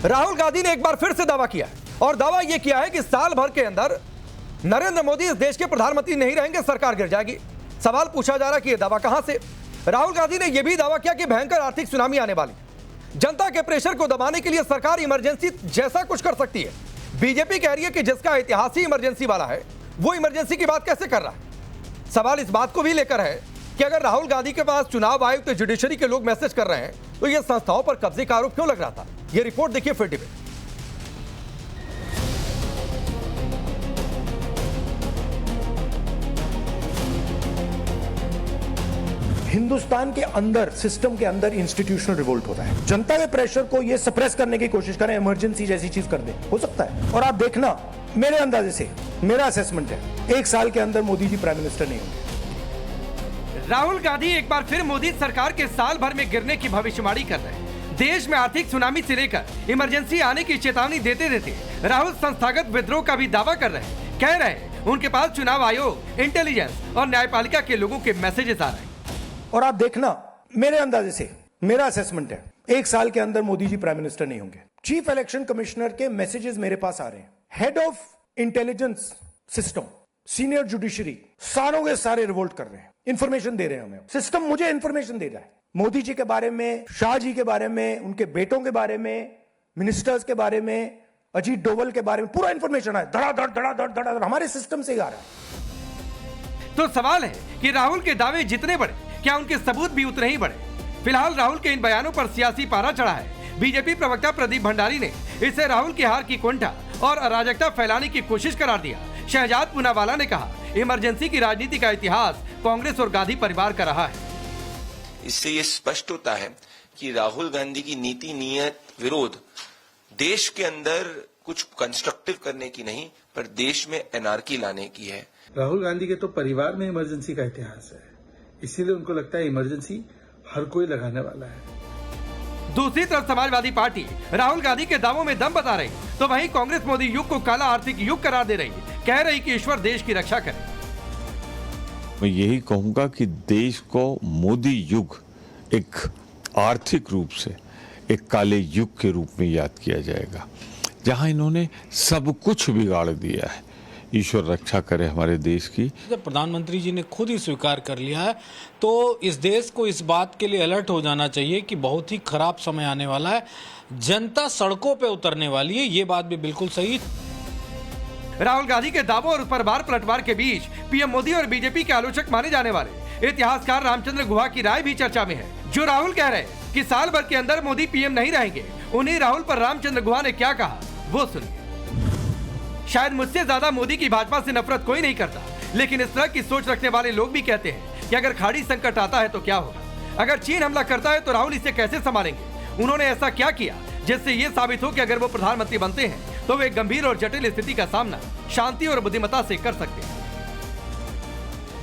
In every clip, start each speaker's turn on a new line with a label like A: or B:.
A: राहुल गांधी ने एक बार फिर से दावा किया है और दावा यह किया है कि साल भर के अंदर नरेंद्र मोदी इस देश के प्रधानमंत्री नहीं रहेंगे, सरकार गिर जाएगी। सवाल पूछा जा रहा कि यह दावा कहां से। राहुल गांधी ने यह भी दावा किया कि भयंकर आर्थिक सुनामी आने वाली, जनता के प्रेशर को दबाने के लिए सरकार इमरजेंसी जैसा कुछ कर सकती है। बीजेपी कह रही है कि जिसका इतिहास ही इमरजेंसी वाला है वो इमरजेंसी की बात कैसे कर रहा है। सवाल इस बात को भी लेकर है कि अगर राहुल गांधी के पास चुनाव आयुक्त जुडिशरी के लोग मैसेज कर रहे हैं तो यह संस्थाओं पर कब्जे का आरोप क्यों लग रहा था। यह रिपोर्ट देखिए फिर टीवी।
B: हिंदुस्तान के अंदर, सिस्टम के अंदर इंस्टीट्यूशनल रिवोल्ट होता है। जनता के प्रेशर को ये सप्रेस करने की कोशिश करें, इमरजेंसी जैसी चीज कर दे, हो सकता है। और आप देखना, मेरे अंदाजे से, मेरा असेसमेंट है, 1 साल के अंदर मोदी जी प्राइम मिनिस्टर नहीं होंगे।
A: राहुल गांधी एक बार फिर मोदी सरकार के साल भर में गिरने की भविष्यवाणी कर रहे हैं। देश में आर्थिक सुनामी से लेकर इमरजेंसी आने की चेतावनी देते देते राहुल संस्थागत विद्रोह का भी दावा कर रहे हैं। कह रहे हैं उनके पास चुनाव आयोग, इंटेलिजेंस और न्यायपालिका के लोगों के मैसेजेस आ रहे हैं।
B: और आप देखना, मेरे अंदाजे से, मेरा असेसमेंट है, 1 साल के अंदर मोदी जी प्राइम मिनिस्टर नहीं होंगे। चीफ इलेक्शन कमिश्नर के मैसेजेस मेरे पास आ रहे हैं। Head of intelligence system, senior judiciary, सारों के सारे रिवोल्ट कर रहे हैं, इंफॉर्मेशन दे रहे हैं हमें। सिस्टम मुझे इंफॉर्मेशन दे रहा है मोदी जी के बारे में, शाह जी के बारे में, उनके बेटों के बारे में, मिनिस्टर्स के बारे में, अजीत डोवल के बारे में, पूरा इंफॉर्मेशन है। धड़ाधड़ धड़ाधड़ धड़ाधड़ हमारे सिस्टम से ही आ रहा है।
A: तो सवाल है कि राहुल के दावे जितने बड़े, क्या उनके सबूत भी उतने ही बड़े। फिलहाल राहुल के इन बयानों पर सियासी पारा चढ़ा है। बीजेपी प्रवक्ता प्रदीप भंडारी ने इसे राहुल की हार की कुंठा और अराजकता फैलाने की कोशिश करार दिया। शहजाद पूनावाला ने कहा, इमरजेंसी की राजनीति का इतिहास कांग्रेस और गांधी परिवार का रहा है।
C: इससे ये स्पष्ट होता है कि राहुल गांधी की नीति, नियत, विरोध देश के अंदर कुछ कंस्ट्रक्टिव करने की नहीं, पर देश में एनार्की लाने की है।
D: राहुल गांधी के तो परिवार में इमरजेंसी का इतिहास है, इसीलिए उनको लगता है इमरजेंसी हर कोई लगाने वाला है।
A: दूसरी तरफ समाजवादी पार्टी राहुल गांधी के दावों में दम बता रही, तो वहीं कांग्रेस मोदी युग को काला आर्थिक युग करार दे रही, कह रही कि ईश्वर देश की रक्षा करे।
E: मैं यही कहूंगा कि देश को मोदी युग एक आर्थिक रूप से एक काले युग के रूप में याद किया जाएगा, जहां इन्होंने सब कुछ बिगाड़ दिया है। ईश्वर रक्षा करे हमारे देश की।
F: जब प्रधानमंत्री जी ने खुद ही स्वीकार कर लिया है तो इस देश को इस बात के लिए अलर्ट हो जाना चाहिए कि बहुत ही खराब समय आने वाला है, जनता सड़कों पे उतरने वाली है। ये बात भी बिल्कुल सही।
A: राहुल गांधी के दावों और परबार पलटवार के बीच पीएम मोदी और बीजेपी के आलोचक माने जाने वाले इतिहासकार रामचंद्र गुहा की राय भी चर्चा में है, जो राहुल कह रहे हैं कि साल भर के अंदर मोदी पीएम नहीं रहेंगे। उन्हीं राहुल पर रामचंद्र गुहा ने क्या कहा, वो सुनिए। शायद मुझसे ज्यादा मोदी की भाजपा से नफरत कोई नहीं करता, लेकिन इस तरह की सोच रखने वाले लोग भी कहते हैं कि अगर खाड़ी संकट आता है तो क्या होगा, अगर चीन हमला करता है तो राहुल इसे कैसे संभालेंगे। उन्होंने ऐसा क्या किया जिससे ये साबित हो कि अगर वो प्रधानमंत्री बनते हैं तो वे गंभीर और जटिल स्थिति का सामना शांति और बुद्धिमत्ता से कर सकते हैं।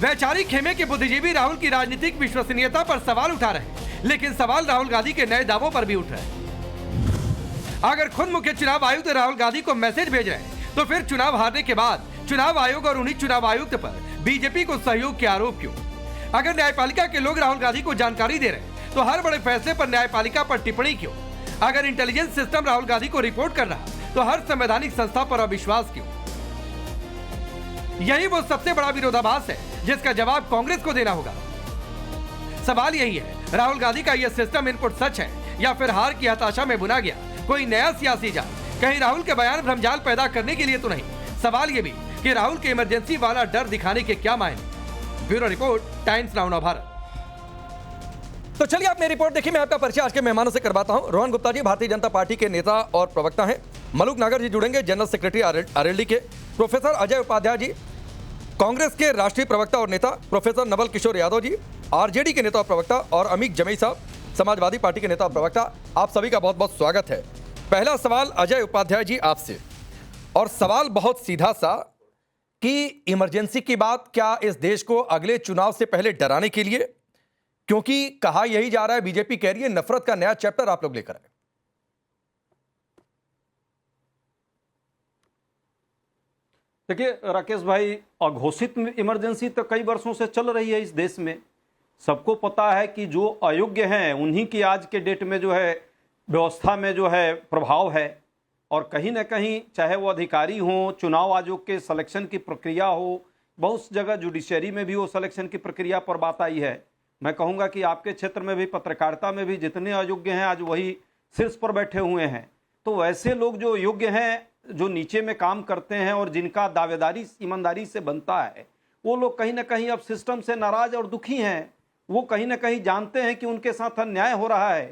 A: वैचारिक खेमे के बुद्धिजीवी राहुल की राजनीतिक विश्वसनीयता पर सवाल उठा रहे हैं, लेकिन सवाल राहुल गांधी के नए दावों पर भी उठ रहे हैं। अगर खुद मुख्य चुनाव आयुक्त राहुल गांधी को मैसेज भेज रहे हैं तो फिर चुनाव हारने के बाद चुनाव आयोग और उन्हीं चुनाव आयुक्त पर बीजेपी को सहयोग के आरोप क्यों। अगर न्यायपालिका के लोग राहुल गांधी को जानकारी दे रहे हैं तो हर बड़े फैसले पर न्यायपालिका पर टिप्पणी क्यों। अगर इंटेलिजेंस सिस्टम राहुल गांधी को रिपोर्ट कर रहा तो हर संवैधानिक संस्था पर अविश्वास क्यों। यही वो सबसे बड़ा विरोधाभास है जिसका जवाब कांग्रेस को देना होगा। सवाल यही है, राहुल गांधी का यह सिस्टम इनपुट सच है या फिर हार की हताशा में बुना गया कोई नया सियासी जाल। कहीं राहुल के बयान भ्रमजाल पैदा करने के लिए तो नहीं। सवाल यह भी कि राहुल के इमरजेंसी वाला डर दिखाने के क्या मायने। Bureau report, times now Bharat. तो चलिए आपने रिपोर्ट देखी। मैं आपका परिचय आज के मेहमानों से करवाता हूं। रोहन गुप्ता जी भारतीय जनता पार्टी के नेता और प्रवक्ता हैं। मलूक नागर जी जुड़ेंगे, जनरल सेक्रेटरी आरएलडी के। प्रोफेसर अजय उपाध्याय जी कांग्रेस के राष्ट्रीय प्रवक्ता और नेता। प्रोफेसर नवल किशोर यादव जी आरजेडी के नेता और प्रवक्ता। और अमित जमई साहब समाजवादी पार्टी के नेता और प्रवक्ता। आप सभी का बहुत बहुत स्वागत है। पहला सवाल अजय उपाध्याय जी आपसे, और सवाल बहुत सीधा सा कि इमरजेंसी की बात क्या इस देश को अगले चुनाव से पहले डराने के लिए, क्योंकि कहा यही जा रहा है, बीजेपी कह रही है नफरत का नया चैप्टर आप लोग लेकर आए।
G: देखिए राकेश भाई, अघोषित इमरजेंसी तो कई वर्षों से चल रही है इस देश में। सबको पता है कि जो अयोग्य हैं उन्हीं की आज के डेट में जो है व्यवस्था में जो है प्रभाव है, और कहीं ना कहीं चाहे वो अधिकारी हों, चुनाव आयोग के सिलेक्शन की प्रक्रिया हो, बहुत जगह जुडिशरी में भी वो सिलेक्शन की प्रक्रिया पर बात आई है। मैं कहूँगा कि आपके क्षेत्र में भी, पत्रकारिता में भी जितने अयोग्य हैं आज वही शीर्ष पर बैठे हुए हैं। तो वैसे लोग जो योग्य हैं, जो नीचे में काम करते हैं और जिनका दावेदारी ईमानदारी से बनता है, वो लोग कहीं ना कहीं अब सिस्टम से नाराज और दुखी हैं। वो कहीं ना कहीं जानते हैं कि उनके साथ अन्याय हो रहा है।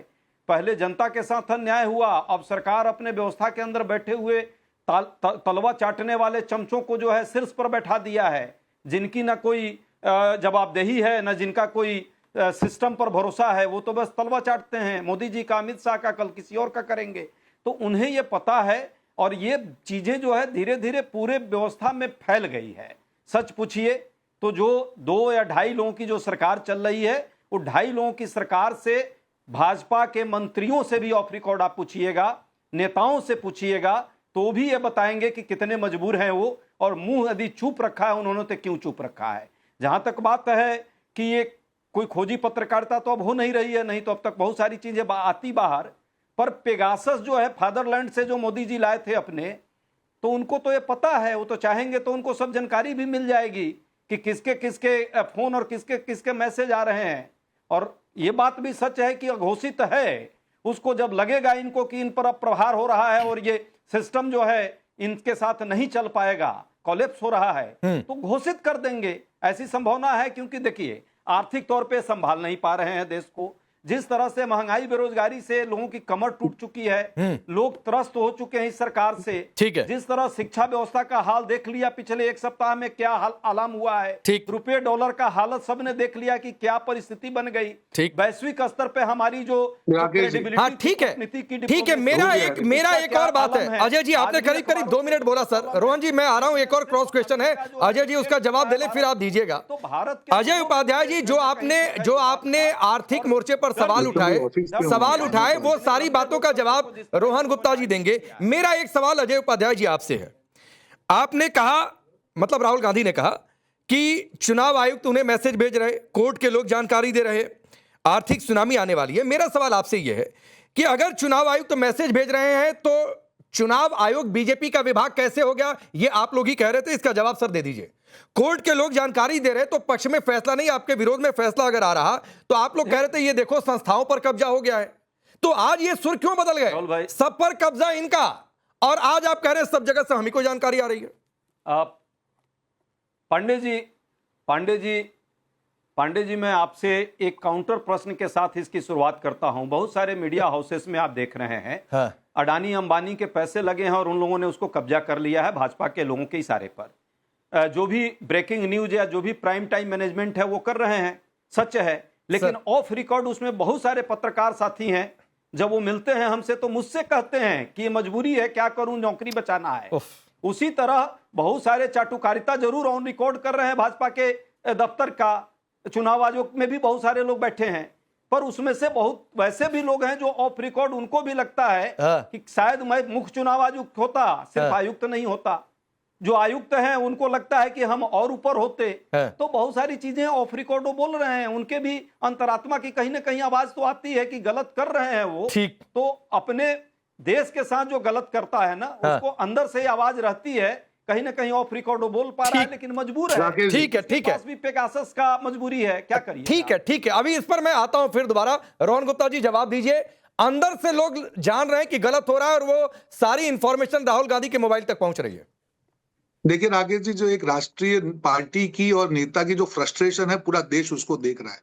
G: पहले जनता के साथ अन्याय हुआ, अब सरकार अपने व्यवस्था के अंदर बैठे हुए तलवा चाटने वाले चमचों को जो है शीर्ष पर बैठा दिया है, जिनकी ना कोई जवाबदेही है, ना जिनका कोई सिस्टम पर भरोसा है। वो तो बस तलवा चाटते हैं, मोदी जी का, अमित शाह का, कल किसी और का करेंगे। तो उन्हें ये पता है, और ये चीजें जो है धीरे धीरे पूरे व्यवस्था में फैल गई है। सच पूछिए तो जो 2 या 2.5 लोगों की जो सरकार चल रही है, वो 2.5 लोगों की सरकार से भाजपा के मंत्रियों से भी ऑफ रिकॉर्ड आप पूछिएगा, नेताओं से पूछिएगा, तो भी ये बताएंगे कि कितने मजबूर हैं वो, और मुंह यदि चुप रखा है उन्होंने तो क्यों चुप रखा है। जहां तक बात है कि ये कोई खोजी पत्रकारिता तो अब हो नहीं रही है, नहीं तो अब तक बहुत सारी चीजें आती बाहर। पर पेगासस जो है फादरलैंड से जो मोदी जी लाए थे अपने, तो उनको तो ये पता है, वो तो चाहेंगे तो उनको सब जानकारी भी मिल जाएगी कि किसके किसके फोन और किसके किसके मैसेज आ रहे हैं। और ये बात भी सच है कि अघोषित है, उसको जब लगेगा इनको कि इन पर अब प्रहार हो रहा है और ये सिस्टम जो है इनके साथ नहीं चल पाएगा, कोलैप्स हो रहा है, तो घोषित कर देंगे। ऐसी संभावना है, क्योंकि देखिए आर्थिक तौर पे संभाल नहीं पा रहे हैं देश को। जिस तरह से महंगाई बेरोजगारी से लोगों की कमर टूट चुकी है, लोग त्रस्त हो चुके हैं इस सरकार से।
A: ठीक है।
G: जिस तरह शिक्षा व्यवस्था का हाल देख लिया पिछले 1 सप्ताह में, क्या हाल आलम हुआ है।
A: ठीक।
G: रुपये डॉलर का हालत सबने देख लिया कि क्या परिस्थिति बन गई।
A: ठीक।
G: वैश्विक स्तर पे हमारी जो credibility
A: हाँ ठीक है,
G: कूटनीति की
A: ठीक है। मेरा एक और बात है अजय जी, आपने करीब करीब 2 मिनट बोला सर। रोहन जी मैं आ रहा हूँ, एक और क्रॉस क्वेश्चन है, अजय जी उसका जवाब दे ले, फिर आप दीजिएगा।
G: तो भारत
A: अजय उपाध्याय जी, जो आपने आर्थिक मोर्चे पर सवाल उठाए वो सारी बातों का जवाब रोहन गुप्ता जी देंगे। मेरा एक सवाल अजय उपाध्याय जी आपसे है। आपने कहा, मतलब राहुल गांधी ने कहा कि चुनाव आयुक्त उन्हें मैसेज भेज रहे, कोर्ट के लोग जानकारी दे रहे, आर्थिक सुनामी आने वाली है। मेरा सवाल आपसे यह है कि अगर चुनाव आयुक्त मैसेज भेज रहे हैं तो चुनाव आयोग बीजेपी का विभाग कैसे हो गया? ये आप लोग ही कह रहे थे, इसका जवाब सर दे दीजिए। कोर्ट के लोग जानकारी दे रहे तो पक्ष में फैसला नहीं, आपके विरोध में फैसला अगर आ रहा तो आप लोग कह रहे थे ये देखो संस्थाओं पर कब्जा हो गया है। तो आज ये सुर क्यों बदल गए? सब पर कब्जा इनका, और आज आप कह रहे हैं सब जगह से हमें को जानकारी आ रही है।
G: पांडे जी मैं आपसे एक काउंटर प्रश्न के साथ इसकी शुरुआत करता हूं। बहुत सारे मीडिया हाउसेस में आप देख रहे हैं,
A: हाँ।
G: अडानी अंबानी के पैसे लगे हैं और उन लोगों ने उसको कब्जा कर लिया है भाजपा के लोगों के इशारे पर। जो भी ब्रेकिंग न्यूज या जो भी प्राइम टाइम मैनेजमेंट है वो कर रहे हैं, सच है। लेकिन ऑफ रिकॉर्ड उसमें बहुत सारे पत्रकार साथी हैं, जब वो मिलते हैं हमसे तो मुझसे कहते हैं कि ये मजबूरी है, क्या करूं, नौकरी बचाना है। उसी तरह बहुत सारे चाटुकारिता जरूर ऑन रिकॉर्ड कर रहे हैं भाजपा के दफ्तर का, चुनाव आयोग में भी बहुत सारे लोग बैठे हैं, पर उसमें से बहुत वैसे भी लोग हैं जो ऑफ रिकॉर्ड उनको भी लगता है कि शायद मैं मुख्य चुनाव आयुक्त होता, सिर्फ आयुक्त नहीं होता। जो आयुक्त हैं उनको लगता है कि हम और ऊपर होते। तो बहुत सारी चीजें ऑफ रिकॉर्ड वो बोल रहे हैं, उनके भी अंतरात्मा की कहीं ना कहीं आवाज तो आती है कि गलत कर रहे हैं वो। तो अपने देश के साथ जो गलत करता है ना, उसको अंदर से आवाज रहती है, कहीं ना कहीं ऑफ रिकॉर्ड बोल पा रहा है लेकिन मजबूर है।
A: ठीक है
G: भी पेगासस का मजबूरी है, क्या करिए।
A: ठीक है, अभी इस पर मैं आता हूं फिर दोबारा। रोहन गुप्ता जी जवाब दीजिए। अंदर से लोग जान रहे हैं कि गलत हो रहा है और वो सारी इंफॉर्मेशन राहुल गांधी के मोबाइल तक पहुंच रही है।
H: देखिए राकेश जी, जो एक राष्ट्रीय पार्टी की और नेता की जो फ्रस्ट्रेशन है, पूरा देश उसको देख रहा है।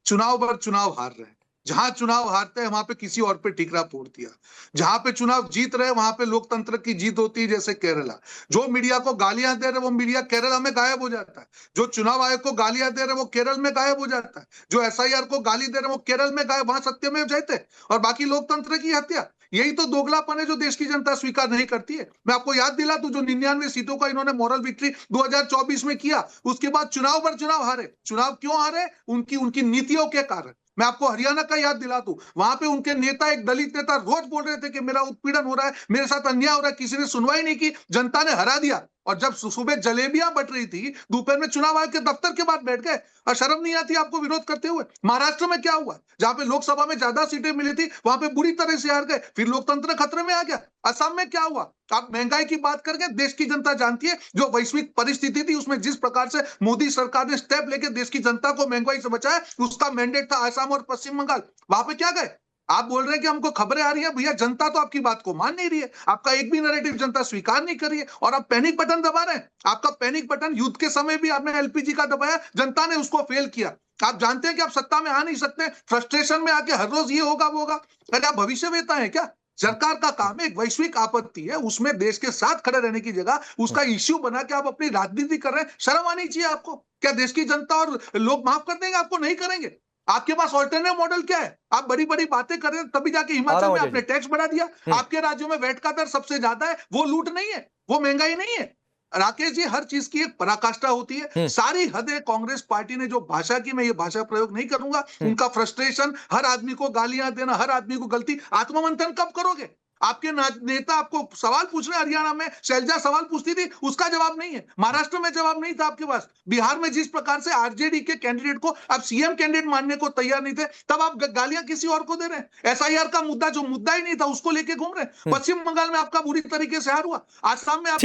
H: चुनाव पर चुनाव हार रहे हैं, जहां चुनाव हारते हैं वहां पे किसी और पे टिकरा फोड़ दिया, जहां पे चुनाव जीत रहे वहां पे लोकतंत्र की जीत होती है। जैसे केरला, जो मीडिया को गालियां दे रहे वो मीडिया केरला में गायब हो जाता है, जो चुनाव आयोग को गालियां दे रहे वो केरल में गायब हो जाता है, जो SIR को गाली दे रहे वो केरल में गायब, वहां सत्यमेव जयते, और बाकी लोकतंत्र की हत्या। यही तो दोगलापन है जो देश की जनता स्वीकार नहीं करती है। मैं आपको याद दिला दूं, जो 99 सीटों का इन्होंने मॉरल विक्ट्री 2024 में किया, उसके बाद चुनाव पर चुनाव हारे। चुनाव क्यों हारे? उनकी नीतियों के कारण। मैं आपको हरियाणा का याद दिला दूं, वहां पे उनके नेता, एक दलित नेता रोज बोल रहे थे कि मेरा उत्पीड़न हो रहा है, मेरे साथ अन्याय हो रहा है, किसी ने सुनवाई नहीं की, जनता ने हरा दिया। और जब सुबह जलेबियां बट रही थी, दोपहर में चुनाव आयोग के दफ्तर के बाहर बैठ गए और शर्म नहीं आती आपको विरोध करते हुए। महाराष्ट्र में क्या हुआ, जहां पे लोकसभा में ज्यादा सीटें मिली थी वहां पे बुरी तरह से हार गए, फिर लोकतंत्र खतरे में आ गया। असम में क्या हुआ, आप महंगाई की बात करके देश की जनता जानती है, जो वैश्विक परिस्थिति थी उसमें जिस प्रकार से मोदी सरकार ने स्टेप लेके देश की जनता को महंगाई से बचाया, उसका मैंडेट था असम और पश्चिम बंगाल। वहां पे क्या गए, आप बोल रहे हैं कि हमको खबरें आ रही है, भैया जनता तो आपकी बात को मान नहीं रही है, आपका एक भी नैरेटिव जनता स्वीकार नहीं कर रही है और आप पैनिक बटन दबा रहे हैं। आपका पैनिक बटन युद्ध के समय भी आपने एलपीजी का दबाया, जनता ने उसको फेल किया। आप जानते हैं कि आप सत्ता में आ नहीं सकते, फ्रस्ट्रेशन में आके हर रोज ये होगा वो होगा। अरे आप भविष्य वेता है क्या? सरकार का काम है, एक वैश्विक आपत्ति है उसमें देश के साथ खड़े रहने की जगह उसका इश्यू बना के आप अपनी राजनीति कर रहे हैं। शर्म आनी चाहिए आपको। क्या देश की जनता और लोग माफ कर देंगे आपको? नहीं करेंगे। आपके पास ऑल्टरनेटिव मॉडल क्या है? आप बड़ी बड़ी बातें कर रहे हैं, तभी जाके हिमाचल में आपने टैक्स बढ़ा दिया। आपके राज्यों में वैट का दर सबसे ज्यादा है। वो लूट नहीं है, वो महंगाई नहीं है। राकेश जी, हर चीज की एक पराकाष्ठा होती है। सारी हदें कांग्रेस पार्टी ने जो भाषा की, मैं ये भाषा प्रयोग नहीं करूंगा, उनका फ्रस्ट्रेशन, हर आदमी को गालियां देना, हर आदमी को गलती। आत्ममंथन कब करोगे? आपके नेता आपको सवाल पूछ रहे हैं। हरियाणा में शैलजा सवाल पूछती थी, उसका जवाब नहीं है। महाराष्ट्र में जवाब नहीं था आपके पास। बिहार में जिस प्रकार से आरजेडी के कैंडिडेट को आप सीएम कैंडिडेट मानने को तैयार नहीं थे, तब आप गालियां किसी और को दे रहे हैं। एसआईआर का मुद्दा जो मुद्दा ही नहीं था उसको लेके घूम रहे हैं। पश्चिम बंगाल में आपका बुरी तरीके से हार हुआ, आसाम में आप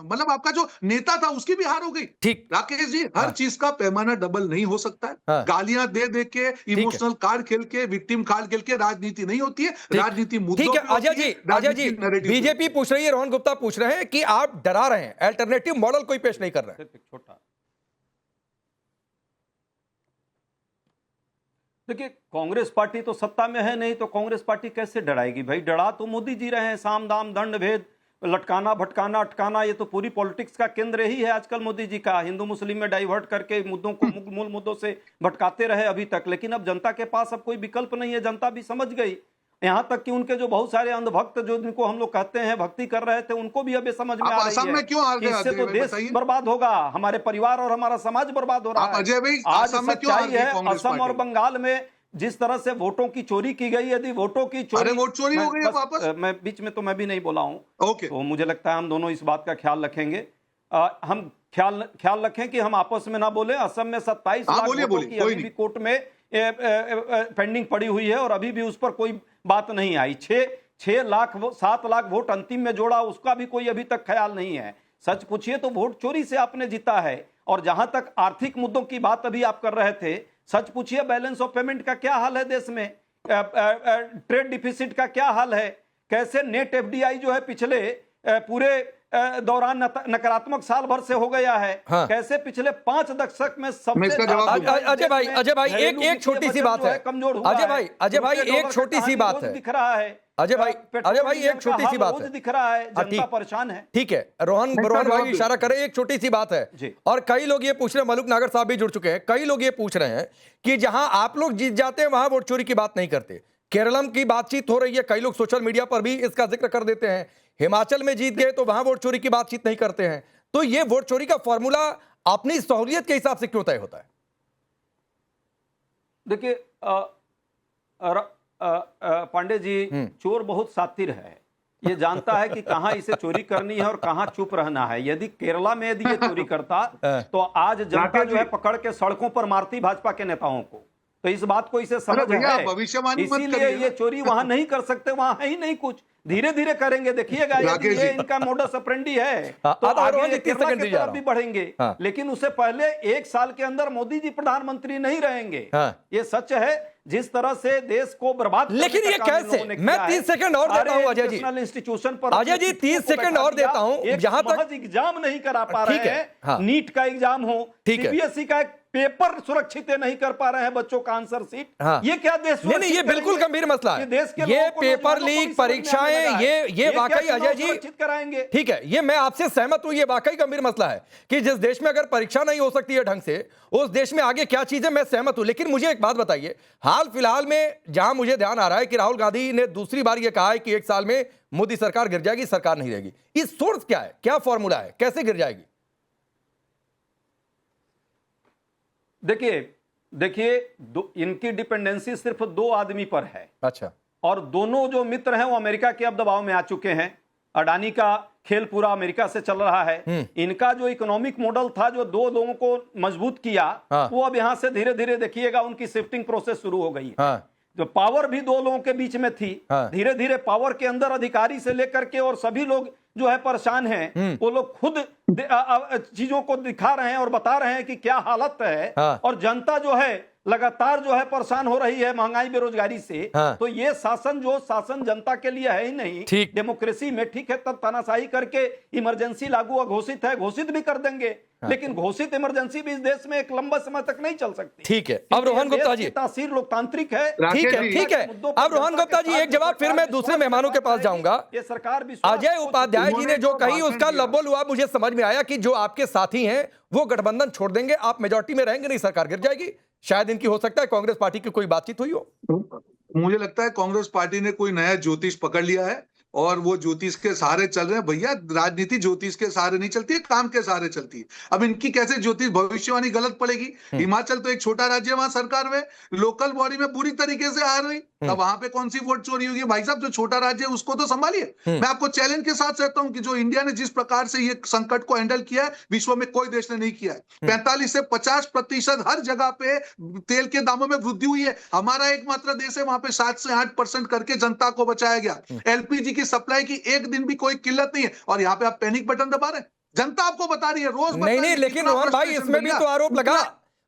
H: मतलब आपका जो नेता था उसकी भी हार हो गई।
B: ठीक
H: राकेश जी, हर चीज का पैमाना डबल नहीं हो सकता है। गालियां दे दे के, इमोशनल कार्ड खेल के, विक्टिम कार्ड खेल के राजनीति नहीं होती है। राजनीति मुद्दों पे होती है।
I: अजय जी, बीजेपी पूछ रही है, रोहन गुप्ता पूछ रहे हैं कि आप डरा रहे हैं, अल्टरनेटिव मॉडल कोई पेश नहीं कर रहे हैं।
G: छोटा देखिए, कांग्रेस पार्टी तो सत्ता में है नहीं, तो कांग्रेस पार्टी कैसे डराएगी भाई? डरा तो मोदी जी रहे हैं। साम दाम दंड भेद, लटकाना भटकाना अटकाना, ये तो पूरी पॉलिटिक्स का केंद्र ही है आजकल मोदी जी का। हिंदू मुस्लिम में डाइवर्ट करके मुद्दों को मूल मुद्दों से भटकाते रहे अभी तक। लेकिन अब जनता के पास अब कोई विकल्प नहीं है। जनता भी समझ गई, यहाँ तक कि उनके जो बहुत सारे अंधभक्त जो जिनको हम लोग कहते हैं भक्ति कर रहे थे, उनको भी अब ये समझ में आ रही है कि इससे तो देश बर्बाद होगा, हमारे परिवार और हमारा समाज बर्बाद हो रहा है।
H: अजय भाई,
G: आज सच्चाई है, असम और बंगाल में जिस तरह से वोटों की चोरी की गई, यदि वोटों की चोरी,
H: अरे वोट चोरी हो गई है वापस।
G: मैं बीच में तो मैं भी नहीं बोला हूं।
H: ओके,
G: तो मुझे लगता है हम दोनों इस बात का ख्याल रखेंगे। हम ख्याल रखें कि हम आपस में ना बोले। असम में 27 लाख वोटों की अभी भी कोर्ट में पेंडिंग पड़ी हुई है और अभी भी उस पर कोई बात नहीं आई। 7 लाख वोट अंतिम में जोड़ा, उसका भी कोई अभी तक ख्याल नहीं है। सच पूछिए तो वोट चोरी से आपने जीता है। और जहां तक आर्थिक मुद्दों की बात अभी आप कर रहे थे, सच पूछिए बैलेंस ऑफ पेमेंट का क्या हाल है देश में, ट्रेड डिफिसिट का क्या हाल है, कैसे नेट एफडीआई जो है पिछले पूरे दौरान नकारात्मक साल भर से हो गया है।
I: हाँ।
G: कैसे पिछले 5 दशक में सबसे
I: अजय भाई एक छोटी सी बात है।
G: कमजोर हुआ
I: अजय भाई एक छोटी सी बात है।
G: दिख रहा है
I: अजय भाई एक छोटी सी बात है।
G: दिख रहा है, जनता परेशान है।
I: ठीक है, रोहन भाई इशारा कर रहे हैं, एक छोटी सी बात है। और कई लोग ये पूछ रहे हैं, मलुक नागर साहब भी जुड़ चुके हैं, कई लोग ये पूछ रहे हैं कि जहां आप लोग जीत जाते हैं वहां वोट चोरी की बात नहीं करते। केरलम की बातचीत हो रही है, कई लोग सोशल मीडिया पर भी इसका जिक्र कर देते हैं। हिमाचल में जीत गए तो वहां वोट चोरी की बातचीत नहीं करते हैं। तो ये वोट चोरी का फॉर्मूला अपनी सहूलियत के हिसाब से क्यों तय होता है?
G: देखिए पांडे जी, चोर बहुत शातिर है। ये जानता है कि कहां इसे चोरी करनी है और कहां चुप रहना है। यदि केरला में यदि ये चोरी करता तो आज जनता जो है पकड़ के सड़कों पर मारती भाजपा के नेताओं को। तो इस बात को इसे समझ है, इसीलिए ये चोरी वहां नहीं कर सकते, वहां है ही नहीं कुछ। धीरे धीरे करेंगे, देखिएगा ये इनका मोडस ऑपरेंडी है। तो आगे केरला की तरफ भी बढ़ेंगे। लेकिन उससे पहले 1 साल के अंदर मोदी जी प्रधानमंत्री नहीं रहेंगे। ये सच है। जिस तरह से देश को बर्बाद,
I: लेकिन ये कैसे? मैं 30 सेकंड और देता हूं अजय जी,
G: इंस्टीट्यूशन पर।
I: अजय जी 30 सेकंड और देता हूं। जहां तक
G: एग्जाम नहीं करा पा रहे हैं, नीट का एग्जाम हो, सीबीएसई का पेपर सुरक्षित नहीं कर पा रहे हैं बच्चों का आंसर सीट। ये क्या देश?
I: नहीं, ये बिल्कुल गंभीर मसला है। ये पेपर लीक परीक्षाएं, ये वाकई अजय जी
G: कराएंगे।
I: ठीक है, ये मैं आपसे सहमत हूं। ये वाकई गंभीर मसला है कि जिस देश में अगर परीक्षा नहीं हो सकती है ढंग से, उस देश में आगे क्या चीजें, मैं सहमत हूं। लेकिन मुझे एक बात बताइए, हाल फिलहाल में जहां मुझे ध्यान आ रहा है कि राहुल गांधी ने दूसरी बार यह कहा है कि 1 साल में मोदी सरकार गिर जाएगी, सरकार नहीं रहेगी। इस सोर्स क्या है, क्या फॉर्मूला है, कैसे गिर जाएगी?
G: देखिए इनकी डिपेंडेंसी सिर्फ 2 आदमी पर है।
I: अच्छा।
G: और दोनों जो मित्र हैं वो अमेरिका के अब दबाव में आ चुके हैं। अडानी का खेल पूरा अमेरिका से चल रहा है। इनका जो इकोनॉमिक मॉडल था जो दो लोगों को मजबूत किया, वो अब यहां से धीरे धीरे देखिएगा उनकी शिफ्टिंग प्रोसेस शुरू हो गई है। जो पावर भी दो लोगों के बीच में थी, धीरे धीरे पावर के अंदर अधिकारी से लेकर के और सभी लोग जो है परेशान हैं। वो लोग खुद चीजों को दिखा रहे हैं और बता रहे हैं कि क्या हालत है, और जनता जो है लगातार जो है परेशान हो रही है महंगाई बेरोजगारी से। तो ये शासन जनता के लिए है ही नहीं। डेमोक्रेसी में ठीक है, तब तानाशाही करके इमरजेंसी लागू घोषित है, घोषित भी कर देंगे, लेकिन घोषित इमरजेंसी भी इस देश में एक लंबा समय तक नहीं चल सकती।
I: ठीक है, अब रोहन गुप्ता जी,
G: तासीर लोकतांत्रिक है।
I: ठीक है। अब रोहन गुप्ता जी एक जवाब, फिर मैं दूसरे मेहमानों के पास जाऊंगा।
G: ये सरकार भी,
I: अजय उपाध्याय जी ने जो कही उसका लबोलुआब मुझे समझ में आया कि जो आपके साथी हैं वो गठबंधन छोड़ देंगे, आप मेजॉरिटी में रहेंगे, नहीं सरकार गिर जाएगी। शायद इनकी हो सकता है कांग्रेस पार्टी की कोई बातचीत हुई हो।
H: मुझे लगता है कांग्रेस पार्टी ने कोई नया ज्योतिष पकड़ लिया है और वो ज्योतिष के सहारे चल रहे हैं। भैया राजनीति ज्योतिष के सहारे नहीं चलती है, काम के सहारे चलती है। अब इनकी कैसे ज्योतिष भविष्यवाणी गलत पड़ेगी। हिमाचल तो एक छोटा राज्य है, वहां सरकार में लोकल बॉडी में बुरी तरीके से हार रही, तब वहां पे कौन सी वोट चोरी होगी। भाई साहब जो छोटा राज्य है उसको तो संभालिए। मैं आपको चैलेंज के साथ कहता हूं कि जो इंडिया ने जिस प्रकार से ये संकट को हैंडल किया है, विश्व में कोई देश ने नहीं किया है। 45 से 50% हर जगह पे तेल के दामों में वृद्धि हुई है। हमारा एकमात्र देश है वहां पे 7 से 8% करके जनता को बचाया गया। एलपीजी की सप्लाई की एक दिन भी कोई किल्लत नहीं है, और यहाँ पे आप पैनिक बटन दबा रहे हैं। जनता आपको बता रही है, रोज
I: नहीं, लेकिन रोहन भाई इसमें भी तो आरोप लगा,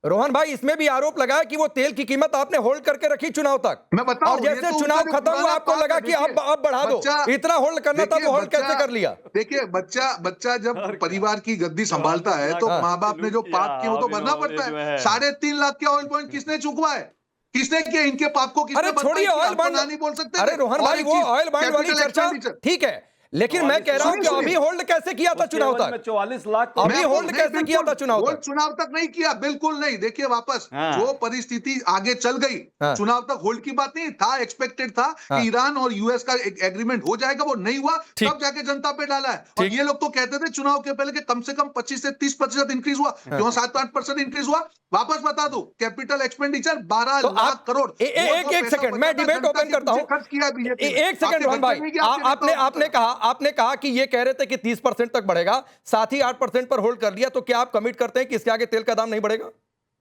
I: रोहन भाई इसमें भी आरोप लगा कि वो तेल की कीमत आपने होल्ड करके रखी चुनाव तक।
H: मैं बताऊं,
I: और जैसे
H: तो
I: चुनाव खत्म हुआ आपको लगा कि अब बढ़ा दो, इतना होल्ड करना था, वो होल्ड कैसे कर लिया।
H: देखिए बच्चा जब परिवार की गद्दी संभालता है तो माँ बाप ने जो पाप किए वो तो भरना पड़ता है। 3.5 लाख के ऑयल पॉइंट किसने चुकवा है, किसने किया इनके पाप को?
I: अरे छोड़िए ऑयल बॉन्ड,
H: नहीं बोल सकते।
I: अरे रोहन भाई वो ऑयल बॉन्ड वाली चर्चा ठीक है, लेकिन मैं कह रहा हूं कि अभी होल्ड कैसे किया था चुनाव तक?
G: 44 लाख
I: अभी होल्ड कैसे किया था चुनाव तक?
H: चुनाव तक नहीं किया, बिल्कुल नहीं। देखिए वापस जो परिस्थिति आगे चल गई, चुनाव तक होल्ड की बात नहीं था। एक्सपेक्टेड था कि ईरान और यूएस का एक एग्रीमेंट हो जाएगा, वो नहीं हुआ, तब जाके जनता पे डाला है। और ये लोग तो कहते थे चुनाव के पहले कि कम से कम 25 से 30% इंक्रीज हुआ, क्यों 7-8% इंक्रीज हुआ। वापस बता दो, कैपिटल एक्सपेंडिचर 12 लाख करोड़।
I: एक सेकंड, मैं डिबेट ओपन करता हूं। एक सेकंड रोहन भाई, आपने कहा कि ये कह रहे थे कि 30% तक बढ़ेगा, साथ ही 8% पर होल्ड कर लिया, तो क्या आप कमिट करते हैं कि इसके आगे तेल का दाम नहीं बढ़ेगा?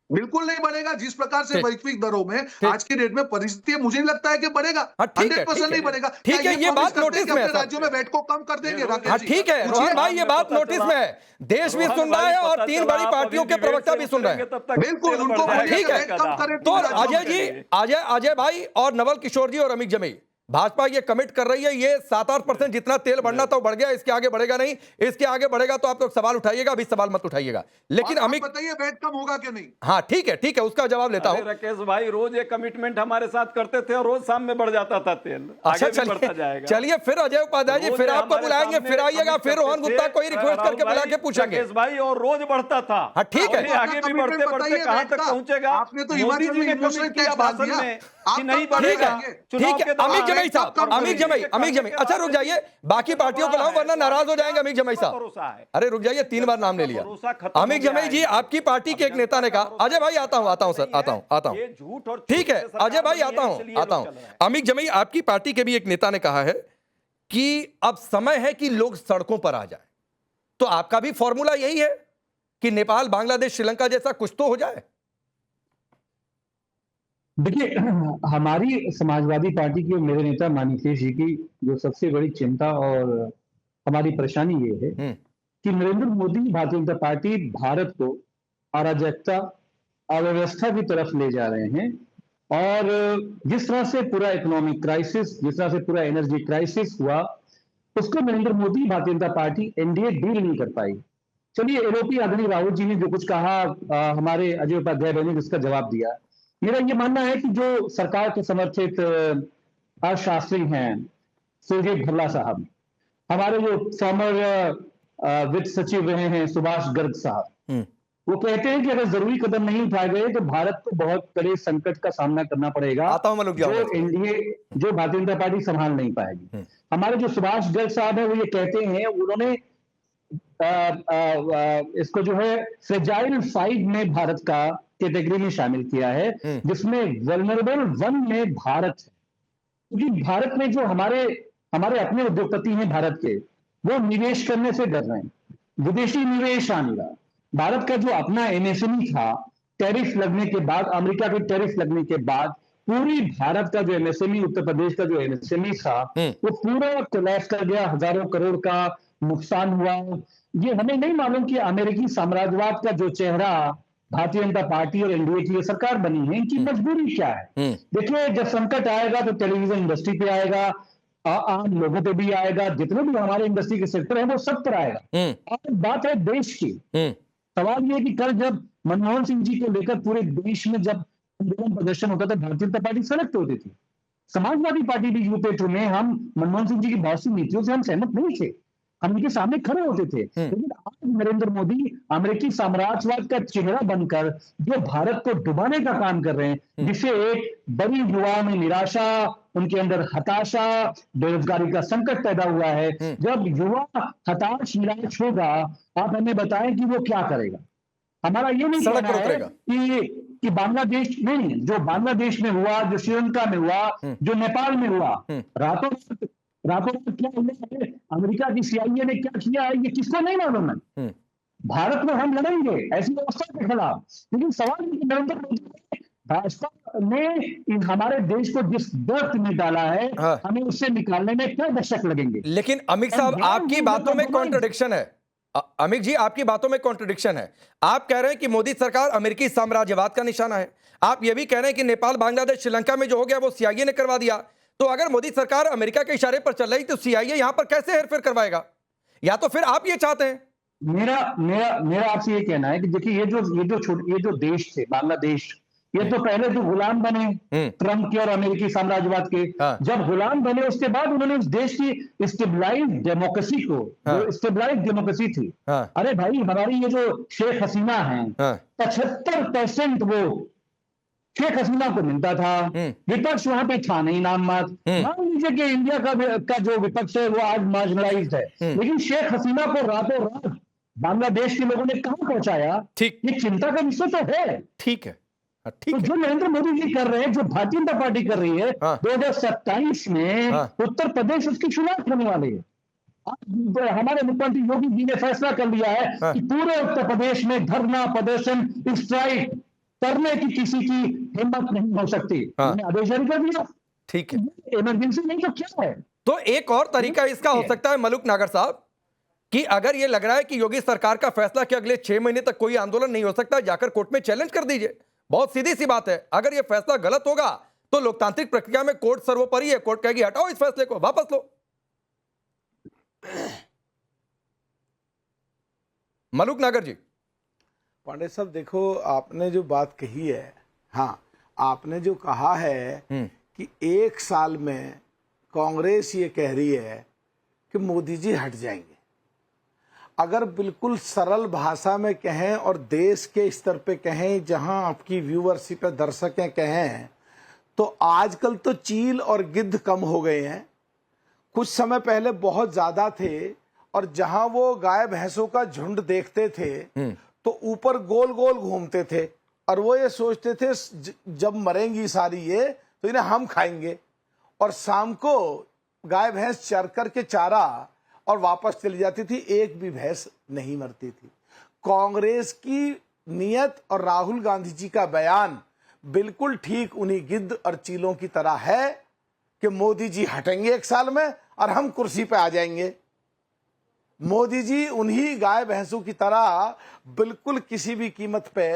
H: बिल्कुल नहीं बढ़ेगा। जिस प्रकार से वैश्विक दरों में आज की डेट में परिस्थिति, मुझे नहीं लगता है कि बढ़ेगा। 100% नहीं बढ़ेगा।
I: ठीक है, ये बात नोटिस में है,
H: राज्यों में वैट को कम कर देंगे।
I: ठीक है रोहन भाई, ये बात नोटिस में है, देश भी सुन रहा है और 3 बड़ी पार्टियों के प्रवक्ता भी सुन रहे हैं।
H: बिल्कुल, उनको
I: ठीक है। तो अजय जी, अजय भाई और नवल किशोर जी और अमित जमेई, भाजपा ये कमिट कर रही है, ये 7-8% जितना तेल बढ़ना था वो बढ़ गया, इसके आगे बढ़ेगा नहीं। इसके आगे बढ़ेगा तो आप लोग सवाल उठाइएगा, अभी सवाल मत उठाइएगा। लेकिन अमित
H: बताइए वेट कम होगा कि नहीं?
I: हाँ ठीक है, उसका जवाब लेता हूं।
G: राकेश भाई रोज ये कमिटमेंट हमारे साथ करते थे और रोज शाम में बढ़ जाता था तेल।
I: अच्छा चलिए फिर अजय उपाध्याय जी, फिर आपको बुलाएंगे, फिर आइएगा, फिर रोहन गुप्ता को रिक्वेस्ट करके बुला के पूछेंगे।
G: राकेश भाई और रोज बढ़ता था।
I: हाँ ठीक है,
G: आगे भी बढ़ते बढ़ते कहां तक पहुंचेगा?
H: आपने तो हिमाचल में इमोशनल टैक्स डाल दिया।
G: नहीं बढ़ेगा।
I: ठीक है अमित जमेई साहब, अमित जमेई, अच्छा रुक जाइए, बाकी पार्टियों को लाओ वरना नाराज हो जाएंगे अमित जमेई साहब। अरे रुक जाइए, 3 बार नाम ले लिया। अमित जमेई जी, आपकी पार्टी के एक नेता ने कहा, अजय भाई आता हूं सर, आता हूं। ठीक है अजय भाई, आता हूं। अमित जमेई, आपकी पार्टी के भी एक नेता ने कहा है कि अब समय है कि लोग सड़कों पर आ जाए, तो आपका भी फॉर्मूला यही है कि नेपाल, बांग्लादेश, श्रीलंका जैसा कुछ तो हो जाए?
J: देखिए, हमारी समाजवादी पार्टी की और मेरे नेता मानिकेश जी की जो सबसे बड़ी चिंता और हमारी परेशानी ये है कि नरेंद्र मोदी, भारतीय जनता पार्टी भारत को अराजकता, अव्यवस्था की तरफ ले जा रहे हैं। और जिस तरह से पूरा इकोनॉमिक क्राइसिस, जिस तरह से पूरा एनर्जी क्राइसिस हुआ, उसको Narendra Modi, Bharatiya Janata party NDA deal नहीं कर पाई। चलिए, एलओपी आदरणीय राहुल जी ने जो कुछ कहा, हमारे अजय उपाध्याय ने जिसका जवाब दिया, मेरा ये मानना है कि जो सरकार के समर्थित अर्थशास्त्री हैं सुरजीत भल्ला साहब, हमारे जो फॉर्मर वित्त सचिव रहे हैं सुभाष गर्ग साहब, वो कहते हैं कि अगर जरूरी कदम नहीं उठाए गए तो भारत को बहुत बड़े संकट का सामना करना पड़ेगा, जो एनडीए, जो भारतीय जनता पार्टी संभाल नहीं पाएगी। हमारे जो सुभाष गर्ग साहब है वो ये कहते हैं, उन्होंने इसको जो है फ्रेजाइल 5 में भारत का कैटेगरी में शामिल किया है, जिसमें वल्नरेबल 1 में भारत है। क्योंकि भारत में जो हमारे अपने उद्योगपति हैं भारत के, वो निवेश करने से डर रहे हैं, विदेशी निवेश आने लगा। भारत का जो अपना एमएसएमई था, टैरिफ लगने के बाद, अमेरिका के टैरिफ लगने के बाद पूरी भारत का जो एमएसएमई, उत्तर प्रदेश का जो एमएसएमई था, वो पूरा कोलैप्स कर गया, हजारों करोड़ का नुकसान हुआ। ये हमें नहीं मालूम कि अमेरिकी साम्राज्यवाद का जो चेहरा भारतीय जनता पार्टी और एनडीए की सरकार बनी है, इनकी मजबूरी क्या है। देखिए, जब संकट आएगा तो टेलीविजन इंडस्ट्री पे आएगा, आम लोगों पे भी आएगा, जितने भी हमारे इंडस्ट्री के सेक्टर है वो सब पर आएगा। और बात है देश की, सवाल ये कि कल जब मनमोहन सिंह जी को लेकर पूरे देश में जब आंदोलन प्रदर्शन होता था, भारतीय जनता पार्टी सेलेक्ट होती थी। समाजवादी पार्टी भी यूपीए में हम मनमोहन सिंह जी की बहुत सी नीतियों से हम सहमत नहीं थे, हम उनके सामने खड़े होते थे। लेकिन आज नरेंद्र मोदी अमेरिकी साम्राज्यवाद का चेहरा बनकर जो भारत को डुबाने का काम कर रहे हैं, जिससे एक बड़ी युवा में निराशा, उनके अंदर हताशा, बेरोजगारी का संकट पैदा हुआ है। जब युवा हताश निराश होगा, आप हमें बताएं कि वो क्या करेगा। हमारा ये नहीं कहना है कि बांग्लादेश नहीं, जो बांग्लादेश में हुआ, जो श्रीलंका में हुआ, जो नेपाल में हुआ, रातों रात क्या हुआ है, अमेरिका की सीआईए ने क्या किया है, ये किसको नहीं मालूम है। भारत में हम लड़ेंगे ऐसी व्यवस्था के खिलाफ, लेकिन सवाल ये कि नरेंद्र मोदी ने, भाजपा ने हमारे देश को जिस दर्द में डाला है, हमें उससे निकालने में क्या दशक लगेंगे।
I: लेकिन अमित साहब, आपकी बातों में कॉन्ट्रडिक्शन है। अमित जी, आपकी बातों में कॉन्ट्रडिक्शन है। आप कह रहे हैं कि मोदी सरकार अमेरिकी साम्राज्यवाद का निशाना है, आप ये भी कह रहे हैं कि नेपाल, बांग्लादेश, श्रीलंका में जो हो गया वो सीआईए ने करवा दिया। तो अगर मोदी सरकार अमेरिका के इशारे पर चल रही तो सीआईए यहां पर कैसे हेरफेर करवाएगा? या तो फिर आप ये चाहते हैं?
J: मेरा आपसे ये कहना है कि देखिए, ये जो देश थे, बांग्लादेश, ये तो पहले तो गुलाम बने ट्रंप के और अमेरिकी साम्राज्यवाद के। जब गुलाम बने उसके बाद उन्होंने उस देश की स्टेबलाइज्ड डेमोक्रेसी को, जो स्टेबलाइज्ड डेमोक्रेसी थी, अरे भाई, हमारी ये जो शेख हसीना है, 75% वोट शेख हसीना को मिलता था, विपक्ष वहां पे था नहीं, नाम मात्र। मान लीजिए कि इंडिया का जो विपक्ष है वो आज मार्जिनलाइज्ड है, लेकिन शेख हसीना को रातों रात बांग्लादेश के लोगों ने कहां पहुंचाया, ये चिंता का विषय तो है।
I: ठीक है,
J: तो जो नरेंद्र मोदी जी कर रहे हैं, जो भारतीय जनता पार्टी कर रही है, 2027 में उत्तर प्रदेश उसकी चुनाव होने वाली है। आज हमारे मुख्यमंत्री योगी जी ने फैसला कर लिया है कि पूरे उत्तर प्रदेश में धरना, प्रदर्शन, स्ट्राइक करने की किसी की हिम्मत नहीं हो सकती। मैंने आदेश जारी कर दिया।
I: ठीक है,
J: इमरजेंसी नहीं तो क्या है।
I: तो एक और तरीका इसका हो सकता है मलूक नागर साहब, कि अगर ये लग रहा है कि योगी सरकार का फैसला कि अगले 6 महीने तक कोई आंदोलन नहीं हो सकता, जाकर कोर्ट में चैलेंज कर दीजिए। बहुत सीधी सी बात है, अगर ये फैसला गलत होगा तो लोकतांत्रिक प्रक्रिया में कोर्ट सर्वोपरि है, कोर्ट कहेगी हटाओ इस फैसले को, वापस लो। मलूक नागर जी।
D: पांडे साहब, देखो, आपने जो बात कही है, हाँ, आपने जो कहा है कि 1 साल में कांग्रेस ये कह रही है कि मोदी जी हट जाएंगे। अगर बिल्कुल सरल भाषा में कहें और देश के स्तर पे कहें, जहां आपकी व्यूअरशिप है, दर्शकें कहें, तो आजकल तो चील और गिद्ध कम हो गए हैं। कुछ समय पहले बहुत ज्यादा थे, और जहां वो गाय भैंसों का झुंड देखते थे तो ऊपर गोल गोल घूमते थे, और वो ये सोचते थे जब मरेंगी सारी ये तो इन्हें हम खाएंगे। और शाम को गाय भैंस चर करके चारा और वापस चली जाती थी, एक भी भैंस नहीं मरती थी। कांग्रेस की नीयत और राहुल गांधी जी का बयान बिल्कुल ठीक उन्हीं गिद्ध और चीलों की तरह है कि मोदी जी हटेंगे 1 साल में और हम कुर्सी पे आ जाएंगे। मोदी जी उन्हीं गाय भैंसों की तरह बिल्कुल किसी भी कीमत पे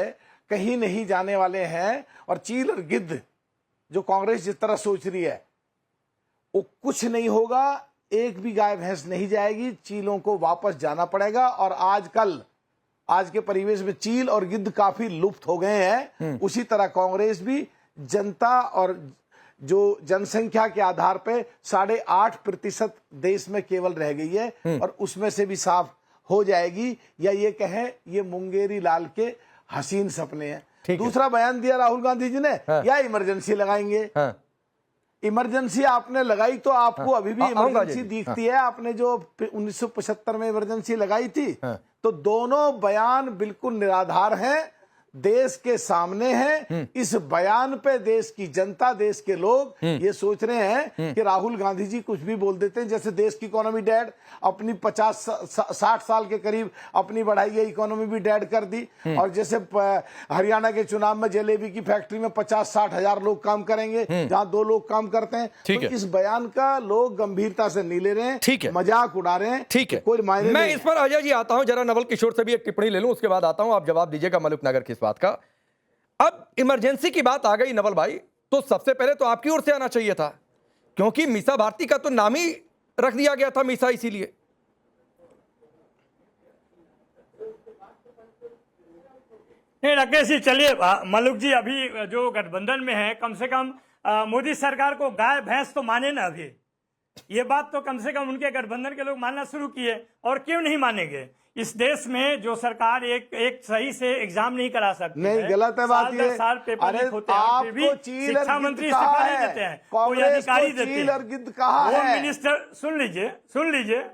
D: कहीं नहीं जाने वाले हैं, और चील और गिद्ध जो कांग्रेस जिस तरह सोच रही है वो कुछ नहीं होगा, एक भी गाय भैंस नहीं जाएगी, चीलों को वापस जाना पड़ेगा। और आज के परिवेश में चील और गिद्ध काफी लुप्त हो गए हैं। उसी तरह कांग्रेस भी जनता और जो जनसंख्या के आधार पे 8.5% देश में केवल रह गई है, और उसमें से भी साफ हो जाएगी, या ये कहें ये मुंगेरी लाल के हसीन सपने हैं। दूसरा बयान दिया राहुल गांधी जी ने, या इमरजेंसी लगाएंगे। इमरजेंसी आपने लगाई तो आपको अभी भी इमरजेंसी दिखती है। आपने जो 1975 में इमरजेंसी लगाई थी, तो दोनों बयान बिल्कुल निराधार हैं। देश के सामने है। इस बयान पे देश की जनता, देश के लोग ये सोच रहे हैं कि राहुल गांधी जी कुछ भी बोल देते हैं। जैसे देश की इकोनॉमी डेड, अपनी 50-60 साल के करीब अपनी बढ़ाई गई इकोनॉमी भी डेड कर दी। और जैसे हरियाणा के चुनाव में जलेबी की फैक्ट्री में 50-60 हजार लोग काम करेंगे जहां 2 लोग काम करते हैं। तो इस बयान का लोग गंभीरता से नहीं ले रहे हैं,
I: ठीक है,
D: मजाक उड़ा रहे हैं।
I: ठीक है,
D: कोई मायने
I: मैं
D: नहीं
I: इस पर अजय जी आता हूं, जरा नवल किशोर से भी एक टिप्पणी ले लूं, उसके बाद आता हूं, आप जवाब दीजिएगा मलुक नगर की इस बात का। अब इमरजेंसी की बात आ गई नवल भाई, तो सबसे पहले तो आपकी ओर से आना चाहिए था, क्योंकि मीसा भारती का तो नाम ही रख दिया गया था मीसा, इसीलिए।
K: नहीं राकेश जी, चलिए मलुक जी, अभी जो गठबंधन में है, कम से कम मोदी सरकार को गाय भैंस तो माने ना। अभी ये बात तो कम से कम उनके गठबंधन के लोग मानना शुरू किए, और क्यों नहीं मानेंगे? इस देश में जो सरकार एक सही से एग्जाम नहीं करा सकती,
D: नहीं, गलत है बात ये।
K: साल पेपर लीक होते हैं, फिर भी शिक्षा मंत्री इस्तीफा नहीं देते हैं, कोई अधिकारी देते हैं। होम मिनिस्टर, सुन लीजिए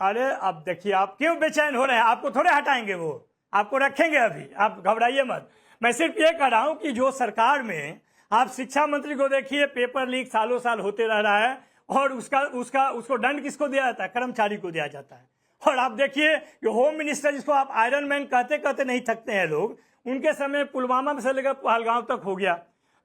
K: अरे अब देखिए, आप क्यों बेचैन हो रहे हैं? आपको थोड़े हटाएंगे, वो आपको रखेंगे, अभी आप घबराइए मत। मैं सिर्फ ये कह रहा हूं कि जो सरकार में आप शिक्षा मंत्री को देखिए, पेपर लीक सालों साल होते रह रहा है, और उसको दंड किसको दिया जाता है? कर्मचारी को दिया जाता है। और आप देखिए कि होम मिनिस्टर, जिसको आप आयरन मैन कहते नहीं थकते हैं लोग, उनके समय पुलवामा से लेकर पहलगांव तक हो गया।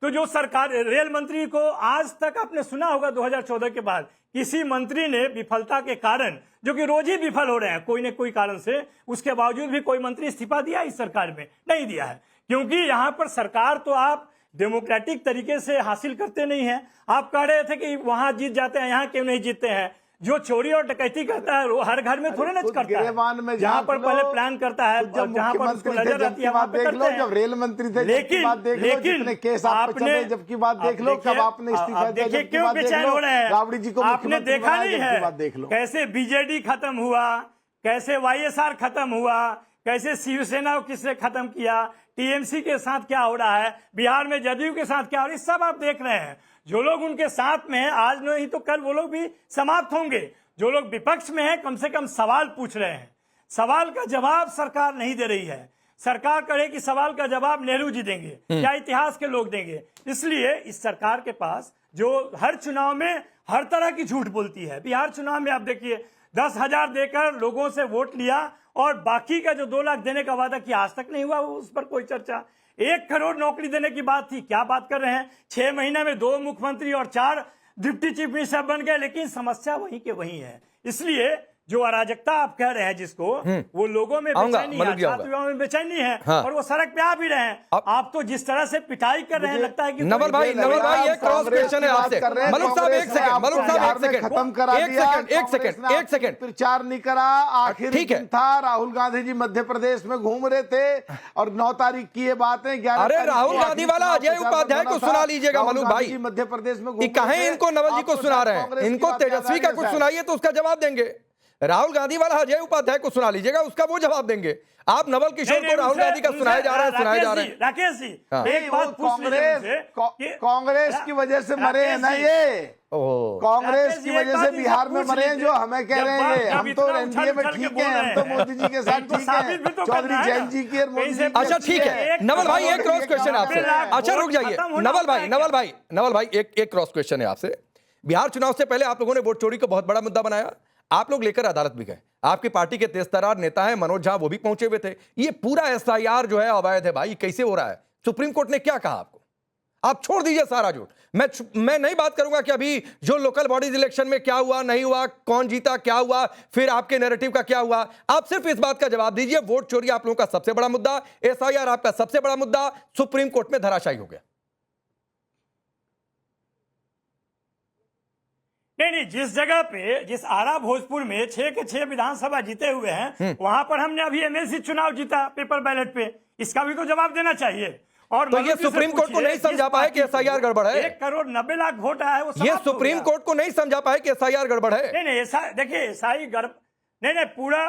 K: तो जो सरकार, रेल मंत्री को आज तक आपने सुना होगा 2014 के बाद किसी मंत्री ने विफलता के कारण, जो कि रोज ही विफल हो रहे हैं कोई न कोई कारण से, उसके बावजूद भी कोई मंत्री इस्तीफा दिया इस सरकार में? नहीं दिया है, क्योंकि यहाँ पर सरकार तो आप डेमोक्रेटिक तरीके से हासिल करते नहीं है। आप कह रहे थे कि वहां जीत जाते हैं, यहाँ क्यों नहीं जीतते हैं? जो चोरी और डकैती करता है वो हर घर में थोड़े ना करता है, जहाँ पर पहले प्लान करता है, जहाँ पर उसको नजर आती है वहां पे करते हैं।
D: जब रेल मंत्री थे,
K: लेकिन
D: केस आपने जब की बात देख लो, कब आपने इस्तीफा दिया,
K: देखिए क्यों बेचैन हो रहे हैं?
D: राबड़ी जी को
K: आपने देखा नहीं है कैसे बीजेडी खत्म हुआ, कैसे वाईएसआर खत्म हुआ, कैसे शिवसेना को किसने खत्म किया, टीएमसी के साथ क्या हो रहा है, बिहार में जदयू के साथ क्या हो रहा है, सब आप देख रहे हैं। जो लोग उनके साथ में हैं, आज नहीं तो कल वो लोग भी समाप्त होंगे। जो लोग विपक्ष में हैं, कम से कम सवाल पूछ रहे हैं, सवाल का जवाब सरकार नहीं दे रही है। सरकार कहे कि सवाल का जवाब नेहरू जी देंगे, क्या इतिहास के लोग देंगे? इसलिए इस सरकार के पास, जो हर चुनाव में हर तरह की झूठ बोलती है, बिहार चुनाव में आप देखिए 10,000 देकर लोगों से वोट लिया, और बाकी का जो 2 लाख देने का वादा किया आज तक नहीं हुआ, उस पर कोई चर्चा। 1 करोड़ नौकरी देने की बात थी, क्या बात कर रहे हैं? 6 महीने में 2 मुख्यमंत्री और 4 डिप्टी चीफ मिनिस्टर बन गए, लेकिन समस्या वहीं के वहीं है। इसलिए जो अराजकता आप कह रहे हैं जिसको, वो लोगों में बेचैनी है, छात्र में बेचैनी है, और वो सड़क पे आ भी रहे हैं। आप तो जिस तरह से पिटाई कर रहे हैं, लगता है कि
I: नवल भाई एक क्रॉस क्वेश्चन है आपसे। मलुक साहब एक सेकंड,
D: खत्म करा दिया,
I: एक सेकंड
D: प्रचार नहीं करा, आखिर
I: ठीक है
D: था। राहुल गांधी जी मध्य प्रदेश में घूम रहे थे, और 9 तारीख की ये बातें, 11
I: अरे राहुल गांधी वाला अजय उपाध्याय को सुना लीजिएगा मलुक भाई,
D: मध्य प्रदेश में
I: कहें इनको नवल जी को सुना रहे हैं, इनको तेजस्वी का कुछ सुनाइए तो उसका जवाब देंगे। राहुल गांधी वाला अजय उपाध्याय को सुना लीजिएगा, उसका वो जवाब देंगे। आप नवल किशोर को राहुल गांधी का सुनाए जा रहे हैं।
K: राकेश जी एक बात
D: कांग्रेस की वजह से मरे हैं ना ये, कांग्रेस की वजह से बिहार में मरे हैं, जो हमें कह रहे हैं हम तो एनडीए में ठीक है, हम तो मोदी जी के साथ ठीक है, चौधरी जैन जी की और मोदी जी।
I: अच्छा ठीक है नवल भाई, एक क्रॉस क्वेश्चन है आपसे। अच्छा रुक जाइए नवल भाई एक क्रॉस क्वेश्चन है आपसे। बिहार चुनाव से पहले आप लोगों ने वोट चोरी को बहुत बड़ा मुद्दा बनाया, आप लोग लेकर अदालत भी गए, आपकी पार्टी के तेजतर्रार नेता हैं मनोज झा, वो भी पहुंचे हुए थे। ये पूरा एसआईआर जो है अवैध है भाई, कैसे हो रहा है? सुप्रीम कोर्ट ने क्या कहा आपको? आप छोड़ दीजिए सारा झूठ। मैं नहीं बात करूंगा कि अभी जो लोकल बॉडीज इलेक्शन में क्या हुआ नहीं हुआ, कौन जीता क्या हुआ, फिर आपके नैरेटिव का क्या हुआ। आप सिर्फ इस बात का जवाब दीजिए, वोट चोरी आप लोगों का सबसे बड़ा मुद्दा, एसआईआर आपका सबसे बड़ा मुद्दा, सुप्रीम कोर्ट में धराशायी हो गया।
K: नहीं, जिस जगह पे, जिस आरा भोजपुर में 6 के 6 विधानसभा जीते हुए हैं, वहां पर हमने अभी एमएलसी चुनाव जीता पेपर बैलेट पे, इसका भी तो जवाब देना चाहिए। और
I: तो ये सुप्रीम कोर्ट को नहीं समझा पाए कि एसआईआर गड़बड़ है।
K: 1 करोड़ 90 लाख वोट आया है, वो
I: ये सुप्रीम कोर्ट को नहीं समझा पाए कि एसआईआर गड़बड़ है।
K: नहीं ऐसा देखिए, एसआई नहीं पूरा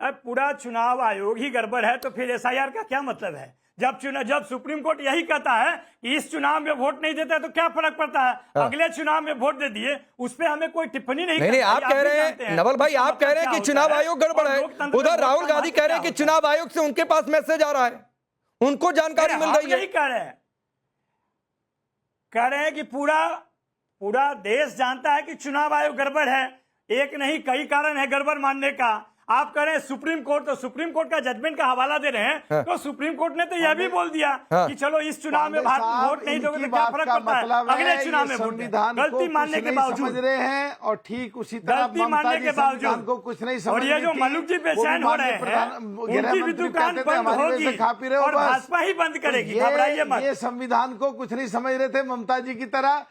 K: अब पूरा चुनाव आयोग ही गड़बड़ है तो फिर एसआईआर का क्या मतलब है? जब सुप्रीम कोर्ट यही कहता है कि इस चुनाव में वोट नहीं देता है तो क्या फर्क पड़ता है? अगले चुनाव में वोट दे दिए, उस पर हमें कोई टिप्पणी नहीं
I: आप कह रहे हैं नवल भाई, आप कह रहे हैं कि चुनाव आयोग गड़बड़ है, उधर राहुल गांधी कह रहे हैं कि चुनाव आयोग से उनके पास मैसेज आ रहा है, उनको जानकारी मिल रही है।
K: कह रहे हैं कि पूरा देश जानता है कि चुनाव आयोग गड़बड़ है, एक नहीं कई कारण है गड़बड़ मानने का। आप कह रहे हैं सुप्रीम कोर्ट, तो सुप्रीम कोर्ट का जजमेंट का हवाला दे रहे हैं, तो सुप्रीम कोर्ट ने तो यह भी बोल दिया कि चलो इस चुनाव में वोट नहीं दोगे तो क्या फर्क पड़ता है, अगले चुनाव में वोट। गलती मानने के बावजूद
D: समझ रहे हैं और ठीक उसी तरह
K: गलती मानने के बावजूद
D: को कुछ नहीं समझ,
K: और ये जो मलुक जी बेचैन हो रहे हैं, उनकी भी दुकान बंद होगी और भाजपा ही बंद करेगी, घबराइए मत।
D: ये संविधान को कुछ नहीं समझ रहे थे ममता जी की तरह,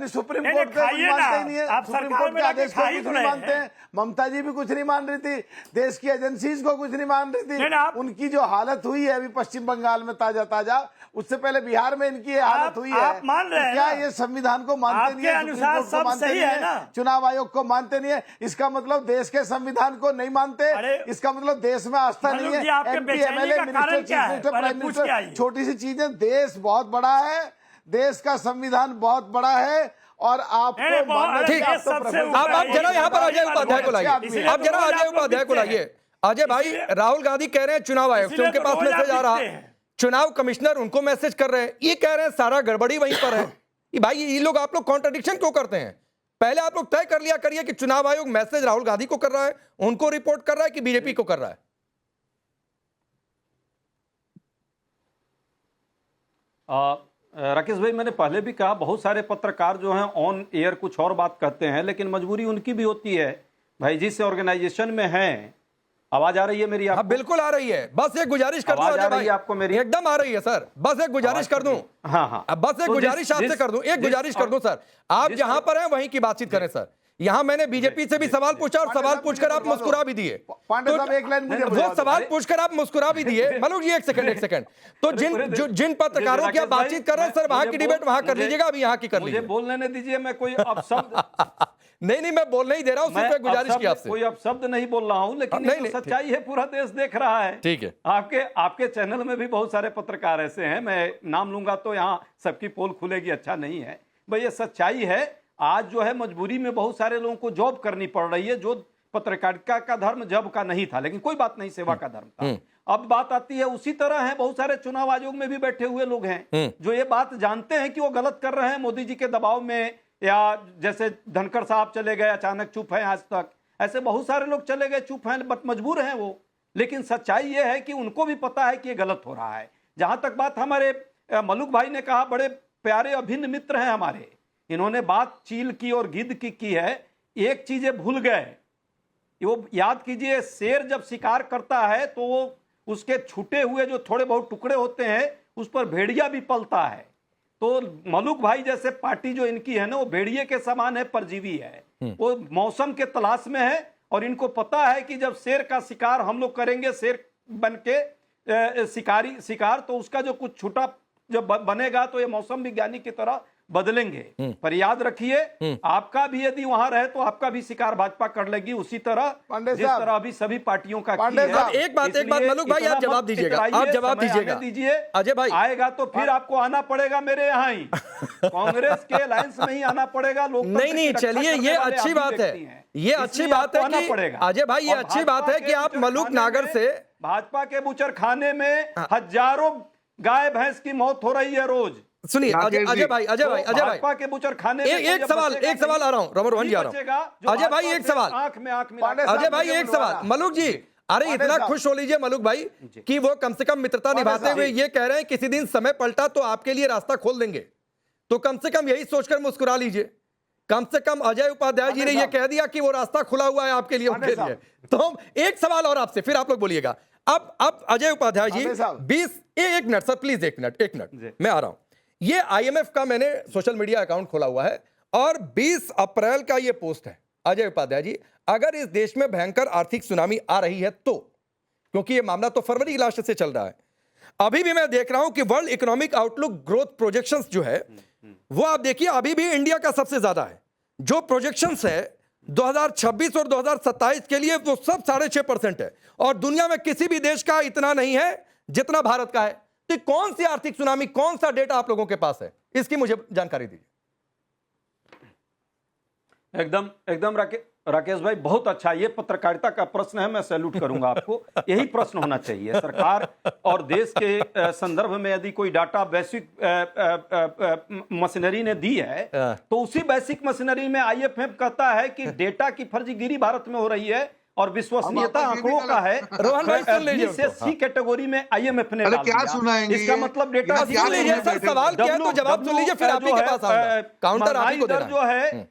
D: सुप्रीम कोर्ट को कुछ मानते ही नहीं है, सुप्रीम कोर्ट के आदेश को कुछ नहीं मानते हैं। ममता जी भी कुछ नहीं मान रही थी, देश की एजेंसीज को कुछ नहीं मान रही थी। उनकी जो हालत हुई है अभी पश्चिम बंगाल में ताजा, उससे पहले बिहार में इनकी हालत हुई है।
K: आप मान रहे हैं
D: क्या ये संविधान को मानते नहीं है?
K: अनुसार सब सही है ना?
D: चुनाव आयोग को मानते नहीं है, इसका मतलब देश के संविधान को नहीं मानते, इसका मतलब देश में आस्था नहीं है। MP, MLA, minister, chief minister, prime minister, छोटी सी चीजें, देश बहुत बड़ा है, देश का संविधान बहुत बड़ा है और आपको
I: ठीक है। आप जरा यहाँ पर अजय उपाध्याय को लाइए, आप जरा अजय उपाध्याय को लाइए। अजय भाई, राहुल गांधी कह रहे हैं चुनाव आयोग से उनके पास मैसेज आ रहा है, चुनाव कमिश्नर उनको मैसेज कर रहे हैं, ये कह रहे हैं सारा गड़बड़ी वहीं पर है। भाई ये लोग, आप लोग कॉन्ट्रडिक्शन क्यों करते हैं? पहले आप लोग तय कर लिया करिए कि चुनाव आयोग मैसेज राहुल गांधी को कर रहा है, उनको रिपोर्ट कर रहा है कि बीजेपी को कर रहा है।
G: राकेश भाई, मैंने पहले भी कहा, बहुत सारे पत्रकार जो हैं ऑन एयर कुछ और बात कहते हैं, लेकिन मजबूरी उनकी भी होती है भाई। जिस ऑर्गेनाइजेशन में हैं, आवाज आ रही है मेरी?
I: हाँ बिल्कुल आ रही है, बस एक गुजारिश कर दूं
G: आवाज आ रही है आपको मेरी?
I: एकदम आ रही है सर, बस एक गुजारिश कर दूं।
G: हाँ,
I: बस एक गुजारिश आपसे कर दूं, एक गुजारिश कर दूं सर, आप जहां पर हैं वहीं की बातचीत करें सर। यहां मैंने बीजेपी से भी सवाल पूछा और सवाल पूछकर आप मुस्कुरा भी दिए।
D: पांडे साहब एक लाइन मुझे
I: वो सवाल पूछकर आप मुस्कुरा भी दिए। मलूक जी एक सेकंड, तो जिन पत्रकारों की आप बातचीत कर रहे हैं सर, वहां की डिबेट वहां कर लीजिएगा, अभी यहाँ की कर लीजिए।
G: मुझे बोलने दीजिए, मैं कोई अपशब्द
I: नहीं, मैं बोलने ही दे रहा हूं, सिर्फ एक गुजारिश की आपसे।
G: कोई अपशब्द नहीं बोल रहा हूं, लेकिन ये सच्चाई है, पूरा देश देख रहा है।
I: ठीक है,
G: आपके चैनल में भी बहुत सारे पत्रकार ऐसे हैं, मैं नाम लूंगा तो यहाँ सबकी पोल खुलेगी, अच्छा नहीं है भाई। ये सच्चाई है, आज जो है मजबूरी में बहुत सारे लोगों को जॉब करनी पड़ रही है, जो पत्रकारिता का धर्म जब का नहीं था, लेकिन कोई बात नहीं, सेवा का धर्म था। अब बात आती है, उसी तरह है, बहुत सारे चुनाव आयोग में भी बैठे हुए लोग हैं जो ये बात जानते हैं कि वो गलत कर रहे हैं, मोदी जी के दबाव में, या जैसे धनखड़ साहब चले गए, अचानक चुप है आज तक, ऐसे बहुत सारे लोग चले गए, चुप हैं, बट मजबूर हैं वो। लेकिन सच्चाई ये है कि उनको भी पता है कि ये गलत हो रहा है। जहां तक बात हमारे मलुक भाई ने कहा, बड़े प्यारे अभिन्न मित्र हैं हमारे, इन्होंने बात चील की और गिद्ध की है। एक चीज भूल गए, वो याद कीजिए, शेर जब शिकार करता है तो वो उसके छूटे हुए जो थोड़े बहुत टुकड़े होते हैं उस पर भेड़िया भी पलता है। तो मलुक भाई जैसे पार्टी जो इनकी है ना, वो भेड़िए के समान है, परजीवी है, वो मौसम के तलाश में है, और इनको पता है कि जब शेर का शिकार हम लोग करेंगे, शेर बन के शिकार, तो उसका जो कुछ छूटा जब बनेगा तो ये मौसम विज्ञानी की तरह बदलेंगे। पर याद रखिए, आपका भी यदि वहां रहे तो आपका भी शिकार भाजपा कर लेगी, उसी तरह जिस तरह अभी सभी पार्टियों का
I: है। एक बात मलुक भाई, आप जवाब दीजिएगा, आप जवाब दीजिए।
G: अजय भाई आएगा तो फिर आपको आना पड़ेगा मेरे यहाँ ही, कांग्रेस के अलायंस में ही आना पड़ेगा। लोग
I: नहीं, चलिए, ये अच्छी बात है, ये अच्छी बात है कि अजय भाई, ये अच्छी बात है कि आप मलुक नागर से,
G: भाजपा के बुचर खाने में हजारों गाय भैंस की मौत हो रही है रोज।
I: सुनिए अजय भाई,
G: भाजपा के बुचर खाने में
I: एक सवाल आ रहा हूं, रमन जी आ रहा हूं। अजय भाई एक सवाल,
G: आंख में आंख मिला,
I: अजय भाई एक सवाल, मलुक जी, अरे इतना खुश हो लीजिए मलुक भाई कि वो कम से कम मित्रता निभाते हुए ये कह रहे हैं किसी दिन समय पलटा तो आपके लिए रास्ता खोल देंगे, तो कम से कम यही सोचकर मुस्कुरा लीजिए। कम से कम अजय उपाध्याय जी ने ये कह दिया कि वो रास्ता खुला हुआ है आपके लिए, उनके लिए। तो हम एक सवाल और आपसे, फिर आप लोग बोलिएगा। अब Ajay Upadhyay ji 1 minute sir, please 1 minute मैं आ रहा हूं। ये IMF का मैंने सोशल मीडिया अकाउंट खोला हुआ है और 20 अप्रैल का ये पोस्ट है। अजय उपाध्याय जी, अगर इस देश में भयंकर आर्थिक सुनामी आ रही है तो, क्योंकि ये मामला तो फरवरी लास्ट से चल रहा है, अभी भी मैं देख रहा हूं कि world economic outlook growth projections जो है वो आप देखिए अभी भी इंडिया का सबसे ज्यादा है। जो प्रोजेक्शंस है 2026 और 2027 के लिए वो सब 6.5% है, और दुनिया में किसी भी देश का इतना नहीं है जितना भारत का है। तो कौन सी आर्थिक सुनामी, कौन सा डेटा आप लोगों के पास है, इसकी मुझे जानकारी दीजिए।
G: एकदम एकदम राकेश भाई, बहुत अच्छा, ये पत्रकारिता का प्रश्न है, मैं सैल्यूट करूंगा आपको। यही प्रश्न होना चाहिए सरकार और देश के संदर्भ में। यदि कोई डाटा वैश्विक मशीनरी ने दी है तो उसी वैश्विक मशीनरी में IMF कहता है कि डेटा की फर्जीगिरी भारत में हो रही है और विश्वसनीयता आंकड़ों का है।
I: रोहन भाई सुन लीजिए,
G: से C कैटेगरी में IMF ने डाल
H: क्या
G: दिया।
H: सुनाएंगे?
G: इसका मतलब डेटा
I: सुन लीजिए सर, सवाल क्या है तो जवाब सुन लीजिए, फिर आप ही के पास आऊंगा। काउंटर आप ही को देना है।
G: जो है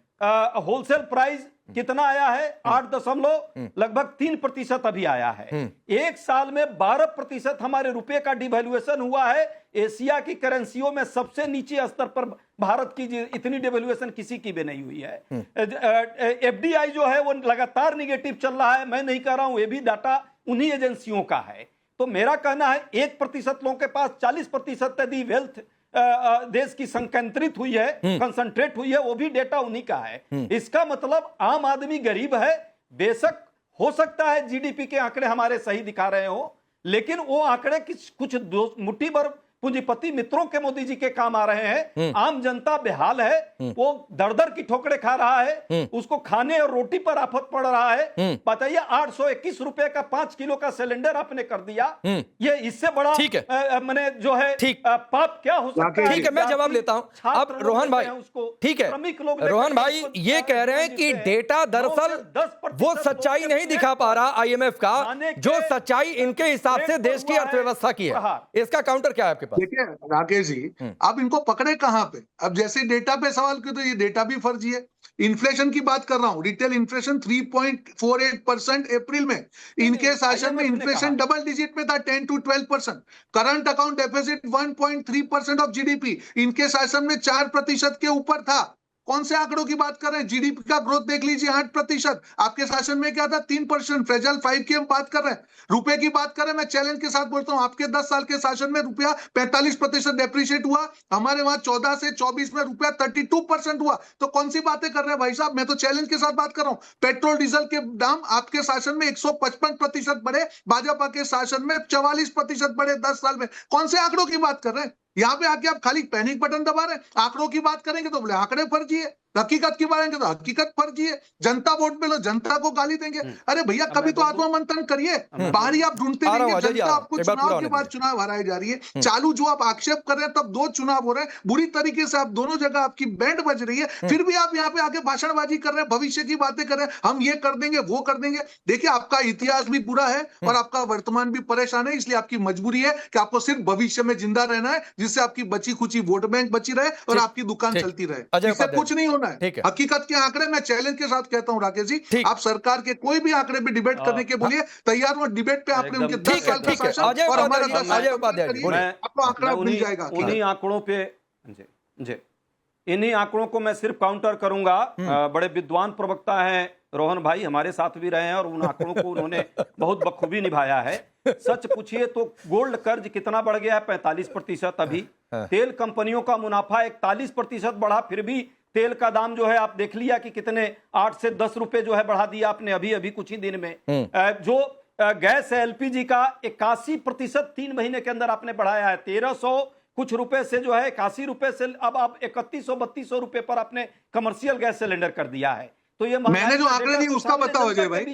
G: होलसेल प्राइस कितना आया है? 8.3% अभी आया है। एक साल में 12% हमारे रुपए का डिवैल्यूएशन हुआ है। एशिया की करेंसियों में सबसे नीचे स्तर पर भारत की इतनी डिवैल्यूएशन किसी की भी नहीं हुई है। FDI जो है वो लगातार निगेटिव चल रहा है। मैं नहीं कह रहा हूं, ये भी डाटा उन्हीं एजेंसियों का है। तो मेरा कहना है 1% लोगों के पास 40% यदि वेल्थ देश की संकेंद्रित हुई है, कंसंट्रेट हुई है, वो भी डेटा उन्हीं का है। इसका मतलब आम आदमी गरीब है। बेशक हो सकता है GDP के आंकड़े हमारे सही दिखा रहे हो, लेकिन वो आंकड़े कुछ मुट्ठी भर पूंजीपति मित्रों के मोदी जी के काम आ रहे हैं। आम जनता बेहाल है, वो दर की ठोकरें खा रहा है, उसको खाने और रोटी पर आफत पड़ रहा है। बताइए 821 रुपए का 5 किलो का सिलेंडर आपने कर दिया। ये इससे बड़ा मैंने जो है पाप क्या हो सकता है?
I: ठीक है, मैं जवाब लेता हूं। अब रोहन भाई, ठीक है, रोहन भाई ये कह रहे हैं कि डेटा दरअसल वो सच्चाई नहीं दिखा पा रहा IMF का, जो सच्चाई इनके हिसाब से देश की अर्थव्यवस्था की है। इसका काउंटर क्या है आपके?
H: देखिए राकेश जी, अब इनको पकड़े कहां पे? अब जैसे डेटा पे सवाल किया तो ये डेटा भी फर्जी है। इन्फ्लेशन की बात कर रहा हूं, रिटेल इन्फ्लेशन 3.48% अप्रैल में। इनके शासन में इन्फ्लेशन डबल डिजिट में था, 10 to 12%। Current account deficit 1.3% of GDP इनके शासन में 4% के ऊपर था। कौन से आंकड़ों की बात कर रहे हैं? GDP का ग्रोथ देख लीजिए 8%। आपके शासन में क्या था? 3%। फ्रेजाइल 5 की हम बात कर रहे हैं। रुपए की बात करें, मैं चैलेंज के साथ बोलता हूं, आपके 10 साल के शासन में रुपया 45% डेप्रिशिएट हुआ। हमारे वहां 14 से 24 में रुपया 32% हुआ। तो कौन सी बातें कर रहे हैं भाई साहब? मैं तो चैलेंज के साथ बात कर रहा हूं। पेट्रोल डीजल के दाम आपके शासन में 155% बढ़े, भाजपा के शासन में 44% बढ़े 10 साल में। कौन से आंकड़ों की बात कर रहे हैं? यहाँ पे आके आप खाली पैनिक बटन दबा रहे हैं। आंकड़ों की बात करेंगे तो बोले आंकड़े फर्जी है, हकीकत की बात तो हकीकत फर्जी है। जनता वोट में लो, जनता को गाली देंगे। अरे भैया कभी तो आत्ममंथन करिए। बाहरी आप ढूंढते रहेंगे, जनता आपको चुनाव के बाद चुनाव हराई जा रही है। चालू जो आप आक्षेप कर रहे हैं, तब 2 चुनाव हो रहे हैं, बुरी तरीके से आप दोनों जगह आपकी बैंड बज रही है, फिर भी आप यहाँ पे आके भाषणबाजी कर रहे हैं, भविष्य की बातें कर रहे हैं, हम ये कर देंगे वो कर देंगे। देखिए आपका इतिहास भी बुरा है और आपका वर्तमान भी परेशान है, इसलिए आपकी मजबूरी है कि आपको सिर्फ भविष्य में जिंदा रहना है, जिससे आपकी बची खुची वोट बैंक बची रहे और आपकी दुकान चलती रहे। इससे कुछ नहीं होना है। हकीकत के आंकड़े मैं चैलेंज के साथ कहता हूं राकेश जी, आप सरकार के कोई भी आंकड़े पे डिबेट करने के बोलिए, तैयार हो डिबेट पे। आपने उनके 10 साल का शासन और हमारा 10 साल आपको आंकड़ा मिल जाएगा।
G: उन्हीं आंकड़ों पे इन्हीं आंकड़ों को मैं सिर्फ काउंटर करूंगा। बड़े विद्वान प्रवक्ता हैं रोहन भाई, हमारे साथ भी रहे हैं और उन आंकड़ों को उन्होंने बहुत बखूबी निभाया है। सच पूछिए तो गोल्ड कर्ज कितना बढ़ गया है? 45% अभी। तेल कंपनियों का मुनाफा 41% बढ़ा, फिर भी तेल का दाम जो है आप देख लिया कि कितने 8 से 10 रुपए जो है बढ़ा दिया आपने अभी कुछ ही दिन में। जो गैस है LPG का 81% 3 महीने के अंदर आपने बढ़ाया है। 1300 कुछ रुपए से जो है 81 रुपए से अब आप 3100-3200 रुपए पर आपने कमर्शियल गैस सिलेंडर कर दिया है। तो ये
H: मैंने जो आंकड़े दिए उसका बताओ अजय भाई,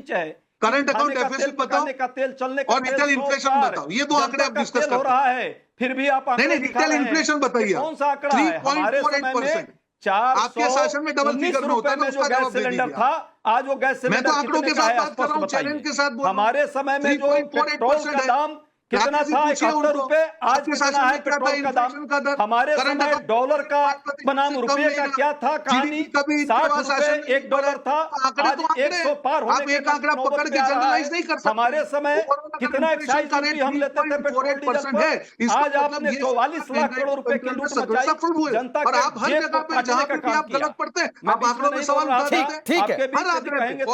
H: करंट अकाउंट डेफिसिट बताओ
G: का तेल चलने का
H: और रिटेल इन्फ्लेशन बताओ। ये 2 आंकड़े आप डिस्कस
G: हो रहा है, फिर भी आप
H: नहीं रिटेल इन्फ्लेशन बताइए।
G: कौन सा आंकड़ा है? हमारे समय में 400
H: आपके शासन में डबल फिगर होता है,
G: जो गैस सिलेंडर था, आज वो गैस सिलेंडर
H: मैं तो आंकड़ों के साथ बात कर रहा हूं, चैलेंज के साथ बोल रहा हूं।
G: हमारे समय में जो पेट्रोल का दाम कितना था 71 रुपए, आज कितना है पेट्रोल का दाम? हमारे समय डॉलर का बनाम रुपये का क्या था कहानी? 60 रुपए $1 था, आज 100 पार होने के
H: पकड़ के जनरलाइज नहीं कर सकते।
G: हमारे समय कितना एक्साइज ड्यूटी हम लेते थे पेट्रोल डीजल पर, आज आपने 44 लाख करोड़ रुपए की लूट मचाई जनता
H: और आप हर जगह पे जहां पे आप गलत पढ़ते हैं आप आंकड़ों में सवाल उठा देते हैं।
I: ठीक है,
H: हर आंकड़े पे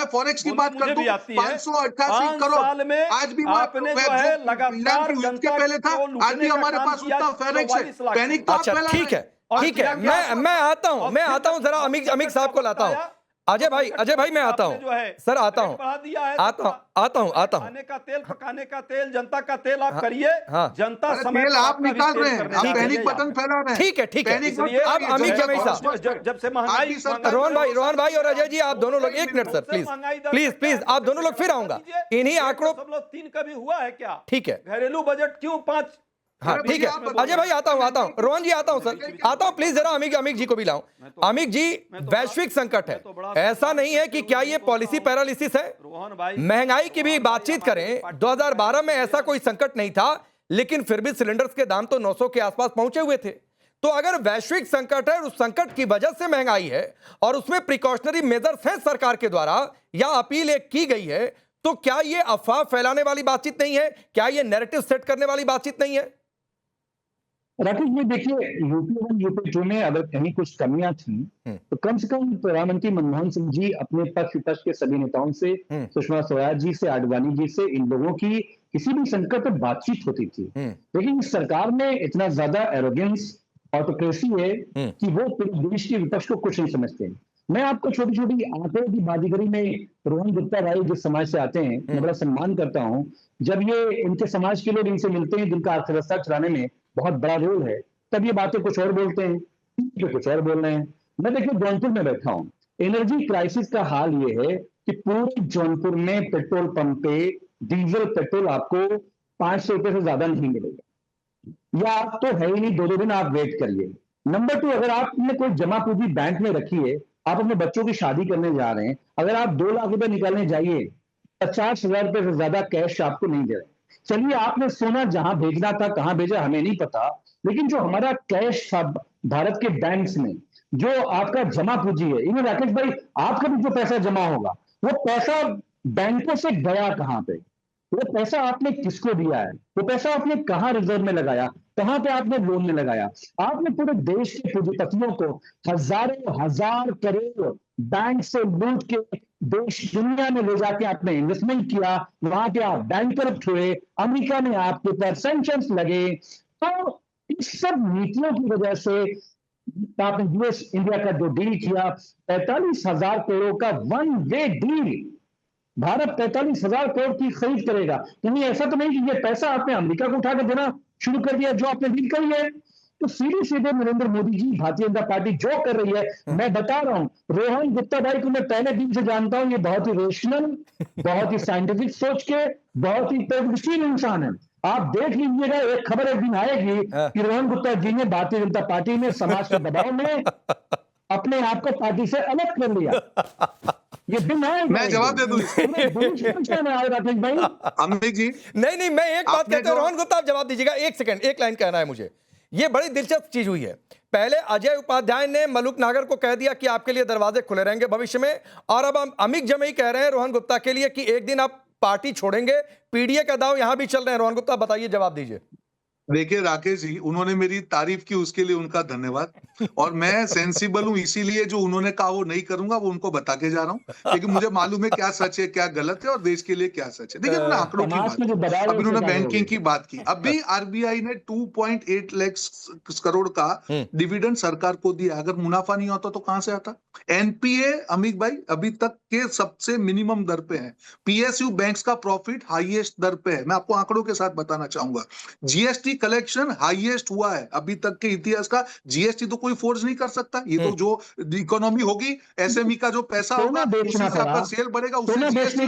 H: फॉरेक्स की बात कर दूं 588 करोड़, आज भी
G: आपने है लगातार जनता
H: पहले था, आज भी हमारे पास उतना फॉरेक्स है। पैनिक तो
I: अच्छा ठीक है, मैं आता हूं जरा अमित साहब को लाता हूं। अजय भाई मैं आता
G: आपने जो है
I: हूं सर, आता
G: रेट
I: हूं,
G: बढ़ा दिया है,
I: आता हूं।
G: खाने का तेल, पकाने का तेल, जनता का तेल आप करिए।
I: हाँ।
G: जनता
H: अरे
G: समय
H: तेल
G: पर
H: आप
G: आपका भी
H: निकाल
G: तेल
H: रहे हैं,
G: करने
H: आप
G: जा रही
H: पैनिक
G: है
H: बटन फैला रहे हैं।
I: ठीक है
H: पैनिक
G: इसलिए
I: अब अमित जमाई साहब,
G: जब से महंगाई
I: रोहन भाई और अजय जी, आप दोनों लोग एक मिनट सर, प्लीज आप दोनों लोग, फिर आऊंगा इन्हीं आंकड़ों।
G: 3 कभी हुआ है क्या?
I: ठीक है,
G: घरेलू बजट क्यों 5?
I: हाँ ठीक है अजय भाई, आता हूं, रोहन जी आता हूं सर, आता हूं प्लीज, जरा अमित जी को भी लाऊं। अमित जी, वैश्विक संकट है, ऐसा नहीं है कि क्या ये पॉलिसी पैरालिसिस है?
G: रोहन भाई,
I: महंगाई की भी बातचीत करें, 2012 में ऐसा कोई संकट नहीं था, लेकिन फिर भी सिलेंडर्स के दाम तो 900 के आसपास पहुंचे हुए थे। तो अगर वैश्विक संकट है, उस संकट की वजह से महंगाई है और उसमें प्रिकॉशनरी मेजर्स हैं सरकार के द्वारा या अपील एक की गई है, तो क्या ये अफवाह फैलाने वाली बातचीत नहीं है? क्या ये नैरेटिव सेट करने वाली बातचीत नहीं है?
J: राकेश भाई देखिए, यूपी 1 यूपी 2 में अगर कहीं कुछ कमियां थी तो कम से कम प्रधानमंत्री मनमोहन सिंह जी अपने पक्ष विपक्ष के सभी नेताओं से, सुषमा स्वराज जी से, आडवाणी जी से, इन लोगों की किसी भी संकट पर बातचीत होती थी। लेकिन इस सरकार में इतना ज्यादा एरोगेंस, ऑटोक्रेसी है कि वो पूरे देश के विपक्ष को कुछ नहीं समझते। मैं आपको छोटी छोटी आंकड़ों की बाजीगरी में, रोहन गुप्ता भाई जिस समाज से आते हैं, मैं बड़ा सम्मान करता हूं। जब ये इनके समाज के लोग इनसे मिलते हैं जिनका अर्थव्यवस्था चलाने में बहुत बड़ा रोल है, तब ये बातें कुछ और बोलते हैं, कुछ और बोल रहे हैं। मैं देखिए जौनपुर में बैठा हूं, एनर्जी क्राइसिस का हाल ये है कि पूरे जौनपुर में पेट्रोल पंप पे डीजल पेट्रोल आपको 500 रुपए से ज्यादा नहीं मिलेगा, या आप तो है ही नहीं, 2 दिन आप वेट करिए। नंबर 2, अगर आपने कोई जमा पूंजी बैंक में रखी है, आप अपने बच्चों की शादी करने जा रहे हैं, अगर आप 2 लाख रुपए निकालने जाइए, 50,000 रुपए से ज्यादा कैश आपको नहीं दे रहे। चलिए आपने सोना जहां भेजना था कहां भेजा हमें नहीं पता, लेकिन जो हमारा कैश था भारत के बैंक्स में, जो आपका जमा पूंजी है, इन्हें राकेश भाई आपका भी जो पैसा जमा होगा, वो पैसा बैंकों से गया कहां पे? वो पैसा आपने किसको दिया है? वो पैसा आपने कहां रिजर्व में लगाया? कहां पे आपने लोन में लगाया? आपने पूरे देश के पूंजीपतियों को हजारों हजार करोड़ बैंक से लूट के देश दुनिया में ले जाके आपने इन्वेस्टमेंट किया, वहां पे आप बैंकरप्ट हुए, अमेरिका में आपके ऊपर सैंक्शंस लगे। तो इस सब नीतियों की वजह से आपने यूएस इंडिया का जो डील किया, 45,000 करोड़ का one way deal, Bharat 45,000 crore की खरीद करेगा। यानी ऐसा तो नहीं कि ये पैसा आपने अमेरिका को उठाकर देना शुरू कर दिया जो आपने डील करी है। तो सीधे सीधे नरेंद्र मोदी जी, भारतीय जनता पार्टी जो कर रही है, मैं बता रहा हूं, रोहन गुप्ता भाई को मैं पहले दिन से जानता हूं, ये बहुत ही रेशनल, बहुत ही साइंटिफिक सोच के, बहुत ही प्रगतिशील इंसान है। आप देख लीजिएगा, एक खबर एक दिन आएगी कि रोहन गुप्ता जी ने भारतीय जनता पार्टी में समाज के दबाव में अपने आप को पार्टी से अलग कर लिया। ये दिन आएगा,
H: मैं जवाब दे दूं
J: राकेश भाई।
H: अमित जी,
I: नहीं, मैं एक बात कहता हूं, रोहन गुप्ता आप जवाब दीजिएगा, एक सेकंड, एक लाइन कहना है मुझे। ये बड़ी दिलचस्प चीज हुई है। पहले अजय उपाध्याय ने मलूक नागर को कह दिया कि आपके लिए दरवाजे खुले रहेंगे भविष्य में, और अब अमित जमई कह रहे हैं रोहन गुप्ता के लिए कि एक दिन आप पार्टी छोड़ेंगे। पीडीए का दाव यहां भी चल रहे हैं। रोहन गुप्ता बताइए, जवाब दीजिए।
H: देखिए राकेश जी, उन्होंने मेरी तारीफ की, उसके लिए उनका धन्यवाद। और मैं सेंसिबल हूं, इसीलिए जो उन्होंने कहा वो नहीं करूंगा, वो उनको बता के जा रहा हूं, लेकिन मुझे मालूम है क्या सच है क्या गलत है और देश के लिए क्या सच है। देखिए उन्होंने आंकड़ों की बात, अभी उन्होंने बैंकिंग की बात की, अभी आरबीआई ने 2.8 लाख करोड़ का डिविडेंड सरकार को दिया। अगर मुनाफा नहीं होता तो कहां से आता? एनपीए अमित भाई अभी तक के सबसे मिनिमम दर पे है। पीएसयू बैंक्स का प्रॉफिट हाईएस्ट दर पे है। मैं आपको आंकड़ों के साथ बताना चाहूंगा। जीएसटी कलेक्शन हाईएस्ट हुआ है अभी तक के इतिहास का। जीएसटी तो कोई फोर्स नहीं कर सकता। ये तो जो इकोनॉमी होगी, एसएमई का जो पैसा होगा, उसी से आपका सेल बढ़ेगा, उससे जीएसटी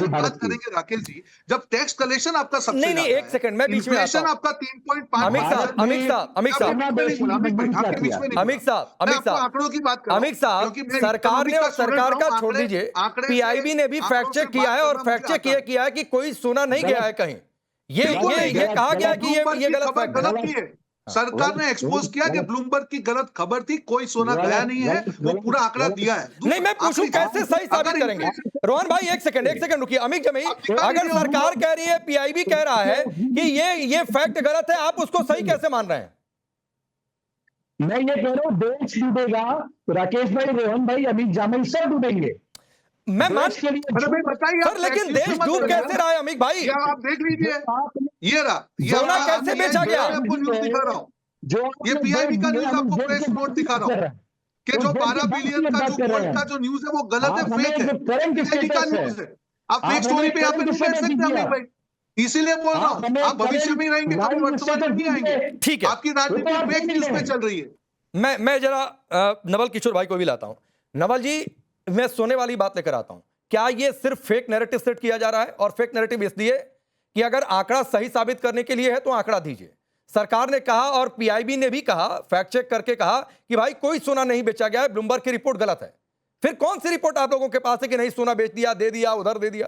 H: बात करेंगे राकेश जी। जब टैक्स कलेक्शन आपका सबसे
I: नहीं, एक सेकंड, मैं बीच में आता हूं।
H: आपका 3.5,
I: अमित साहब, सरकार ने, और सरकार का छोड़ दीजिए, पीआईबी ने भी फैक्ट चेक किया है, और फैक्ट चेक ये किया है कि कोई सोना नहीं गया है कहीं। ये कहा गया कि ये गलत है।
H: सरकार ने एक्सपोज किया कि ब्लूमबर्ग की गलत खबर थी, कोई सोना गया नहीं है, वो पूरा आंकड़ा दिया है।
I: नहीं, मैं पूछूं कैसे सही साबित करेंगे? रोहन भाई एक सेकंड रुकिए। अमित जमई, अगर सरकार कह रही है, पीआईबी कह रहा है कि ये फैक्ट गलत है, आप उसको सही कैसे मान रहे हैं?
J: मैं ये कह रहा हूं, देश डूबेगा, राकेश भाई, रोहन भाई, अमित जमई सब डूबेंगे।
I: मैं मान के लिए
H: बताइए
I: सर, लेकिन देश डूब कैसे रहा है अमित भाई?
H: आप देख लीजिए, ये रहा,
I: सोना कैसे बेचा गया?
H: न्यूज दिखा रहा हूँ, ये पीआईबी का न्यूज आपको प्रेस नोट दिखा रहा हूँ। कि जो 12 बिलियन का जो गोल्ड का जो न्यूज है वो गलत है, फेक है, BJD का न्यूज है। आप फेक स्टोरी पे यहाँ पे नहीं बैठ सकते अमित भाई, इसीलिए बोल रहा हूँ। आप भविष्य में रहेंगे, कभी वर्तमान में नहीं आएंगे।
I: ठीक है,
H: आपकी राजनीति फेक न्यूज पे चल रही है।
I: मैं जरा नवल किशोर भाई को भी लाता हूं। नवल जी, मैं सोने वाली बात लेकर आता हूं। क्या ये सिर्फ फेक नैरेटिव सेट किया जा रहा है? और फेक नैरेटिव इसलिए कि अगर आंकड़ा सही साबित करने के लिए है तो आंकड़ा दीजिए। सरकार ने कहा और पीआईबी ने भी कहा, फैक्ट चेक करके कहा कि भाई कोई सोना नहीं बेचा गया है, ब्लूमबर्ग की रिपोर्ट गलत है। फिर कौन सी रिपोर्ट आप लोगों के पास है कि नहीं सोना बेच दिया, दे दिया, उधर दे दिया?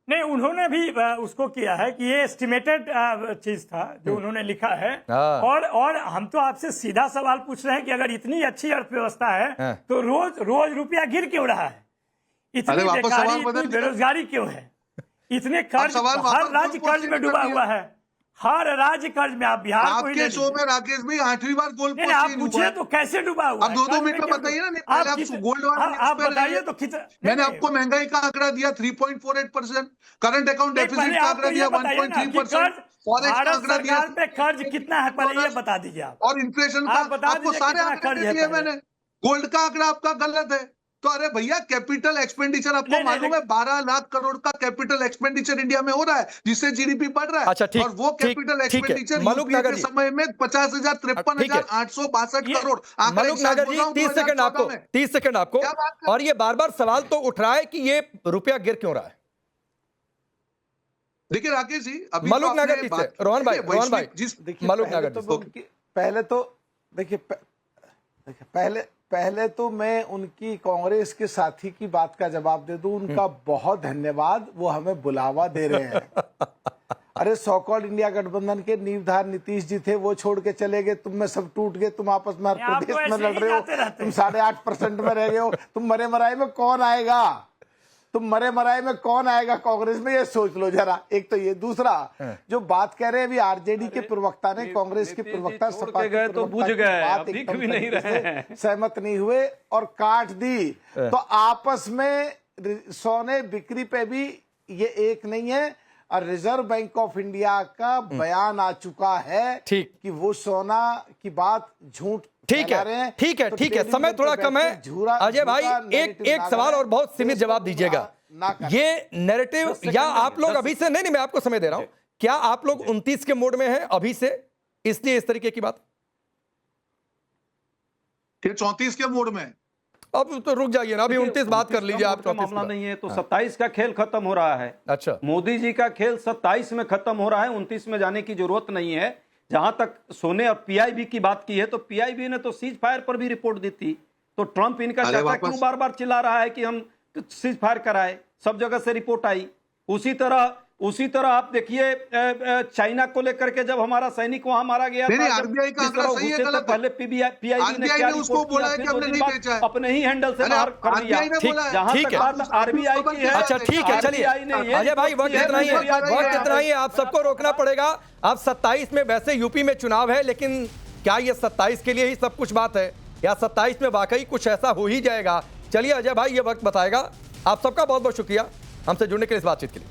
K: नहीं, उन्होंने भी उसको किया है कि ये एस्टिमेटेड चीज था जो उन्होंने लिखा है। और हम तो आपसे सीधा सवाल पूछ रहे हैं कि अगर इतनी अच्छी अर्थव्यवस्था है तो रोज रुपया गिर क्यों रहा है? इतनी बेकारी, इतनी बेरोजगारी क्यों है? इतने कर्ज, हर राज्य कर्ज में डूबा हुआ है, हर राज्य कर्ज में। आप बिहार
H: आपके शो में राकेश भाई 8वीं बार गोल्ड पोस्ट
K: आप पूछे तो कैसे डूबा हुआ?
H: आप 2-2 मिनट में बताइए ना। आप गोल्ड
K: आप बताइए तो कितना।
H: मैंने आपको महंगाई का आंकड़ा दिया 3.48%, करंट अकाउंट डेफिसिट का आंकड़ा दिया 1.3%, फॉरेक्स का आंकड़ा दिया
K: पे कर्ज कितना है पहले ये बता दीजिए आप।
H: और इन्फ्लेशन का आपको सारे आंकड़े दिए मैंने। गोल्ड का आंकड़ा आपका गलत है। तो अरे भैया, कैपिटल एक्सपेंडिचर आपको मालूम है 12 लाख करोड़ का कैपिटल एक्सपेंडिचर इंडिया में हो रहा है, जिससे जीडीपी बढ़ रहा है।
I: अच्छा, ठीक,
H: और वो कैपिटल एक्सपेंडिचर यूपीए के समय में 50,000 53,862 करोड़।
I: मलुक नागर जी, 30 सेकंड आपको। और ये बार बार सवाल तो उठ रहा है कि ये रुपया गिर क्यों रहा है?
H: देखिए राकेश जी, अभी
I: मलुक नागर जी से रोहन भाई मलुक नागर जी,
D: पहले तो मैं उनकी कांग्रेस के साथी की बात का जवाब दे दूं। उनका बहुत धन्यवाद, वो हमें बुलावा दे रहे हैं। अरे सो कॉल्ड इंडिया गठबंधन के नींवधार नीतीश जी थे, वो छोड़ के चले गए, तुम में सब टूट गए, तुम आपस में प्रदेश में लड़ रहे हो, तुम 8.5% में रह गए हो। तुम मरे मराए में कौन आएगा? तुम मरे मराए में कौन आएगा कांग्रेस में? ये सोच लो जरा। एक तो ये, दूसरा जो बात कह रहे हैं अभी आरजेडी के प्रवक्ता ने, कांग्रेस के प्रवक्ता सपा के
G: तो बुझ गए, दिख भी नहीं रहे,
D: सहमत नहीं हुए और काट दी। तो आपस में सोने बिक्री पे भी ये एक नहीं है। और रिजर्व बैंक ऑफ इंडिया का बयान आ चुका है कि वो सोना की बात झूठ।
I: ठीक है, समय थोड़ा कम है। अजय भाई, एक सवाल और बहुत सीमित जवाब दीजिएगा। ये नैरेटिव या आप लोग अभी से नहीं, मैं आपको समय दे रहा हूं, क्या आप लोग 29 के मोड में हैं अभी से, इसलिए इस तरीके की बात?
H: 34 के मोड में।
I: अब तो रुक जाइए ना, अभी 29 बात कर लीजिए आप।
G: मामला नहीं है तो 27 का खेल खत्म हो रहा है।
I: अच्छा,
G: मोदी जी का खेल 27 में खत्म हो रहा है, 29 में जाने की जरूरत नहीं है। जहां तक सोने और पीआईबी की बात की है तो पीआईबी ने तो सीज फायर पर भी रिपोर्ट दी थी। तो ट्रंप इनका चाचा क्यों बार बार चिल्ला रहा है कि हम सीज फायर कराए? सब जगह से रिपोर्ट आई। उसी तरह आप देखिए चाइना को लेकर के जब हमारा सैनिक वहां मारा गया था,
H: आरबीआई का आंकड़ा सही है, गलत है?
G: पहले पीआईबी ने क्या
H: उसको बोला है कि हमने नहीं बेचा है,
G: अपने ही हैंडल से बाहर कर दिया। जहां तक बात आरबीआई की है।
I: अच्छा, ठीक है, चलिए अजय भाई, वक्त इतना ही है, आप सबको रोकना पड़ेगा। अब 27 में वैसे यूपी में चुनाव है, लेकिन क्या ये 27 के लिए ही सब कुछ बात है या 27 में वाकई कुछ ऐसा हो ही जाएगा? चलिए अजय भाई, ये वक्त बताएगा। आप सबका बहुत बहुत शुक्रिया हमसे जुड़ने के लिए, इस बातचीत के लिए।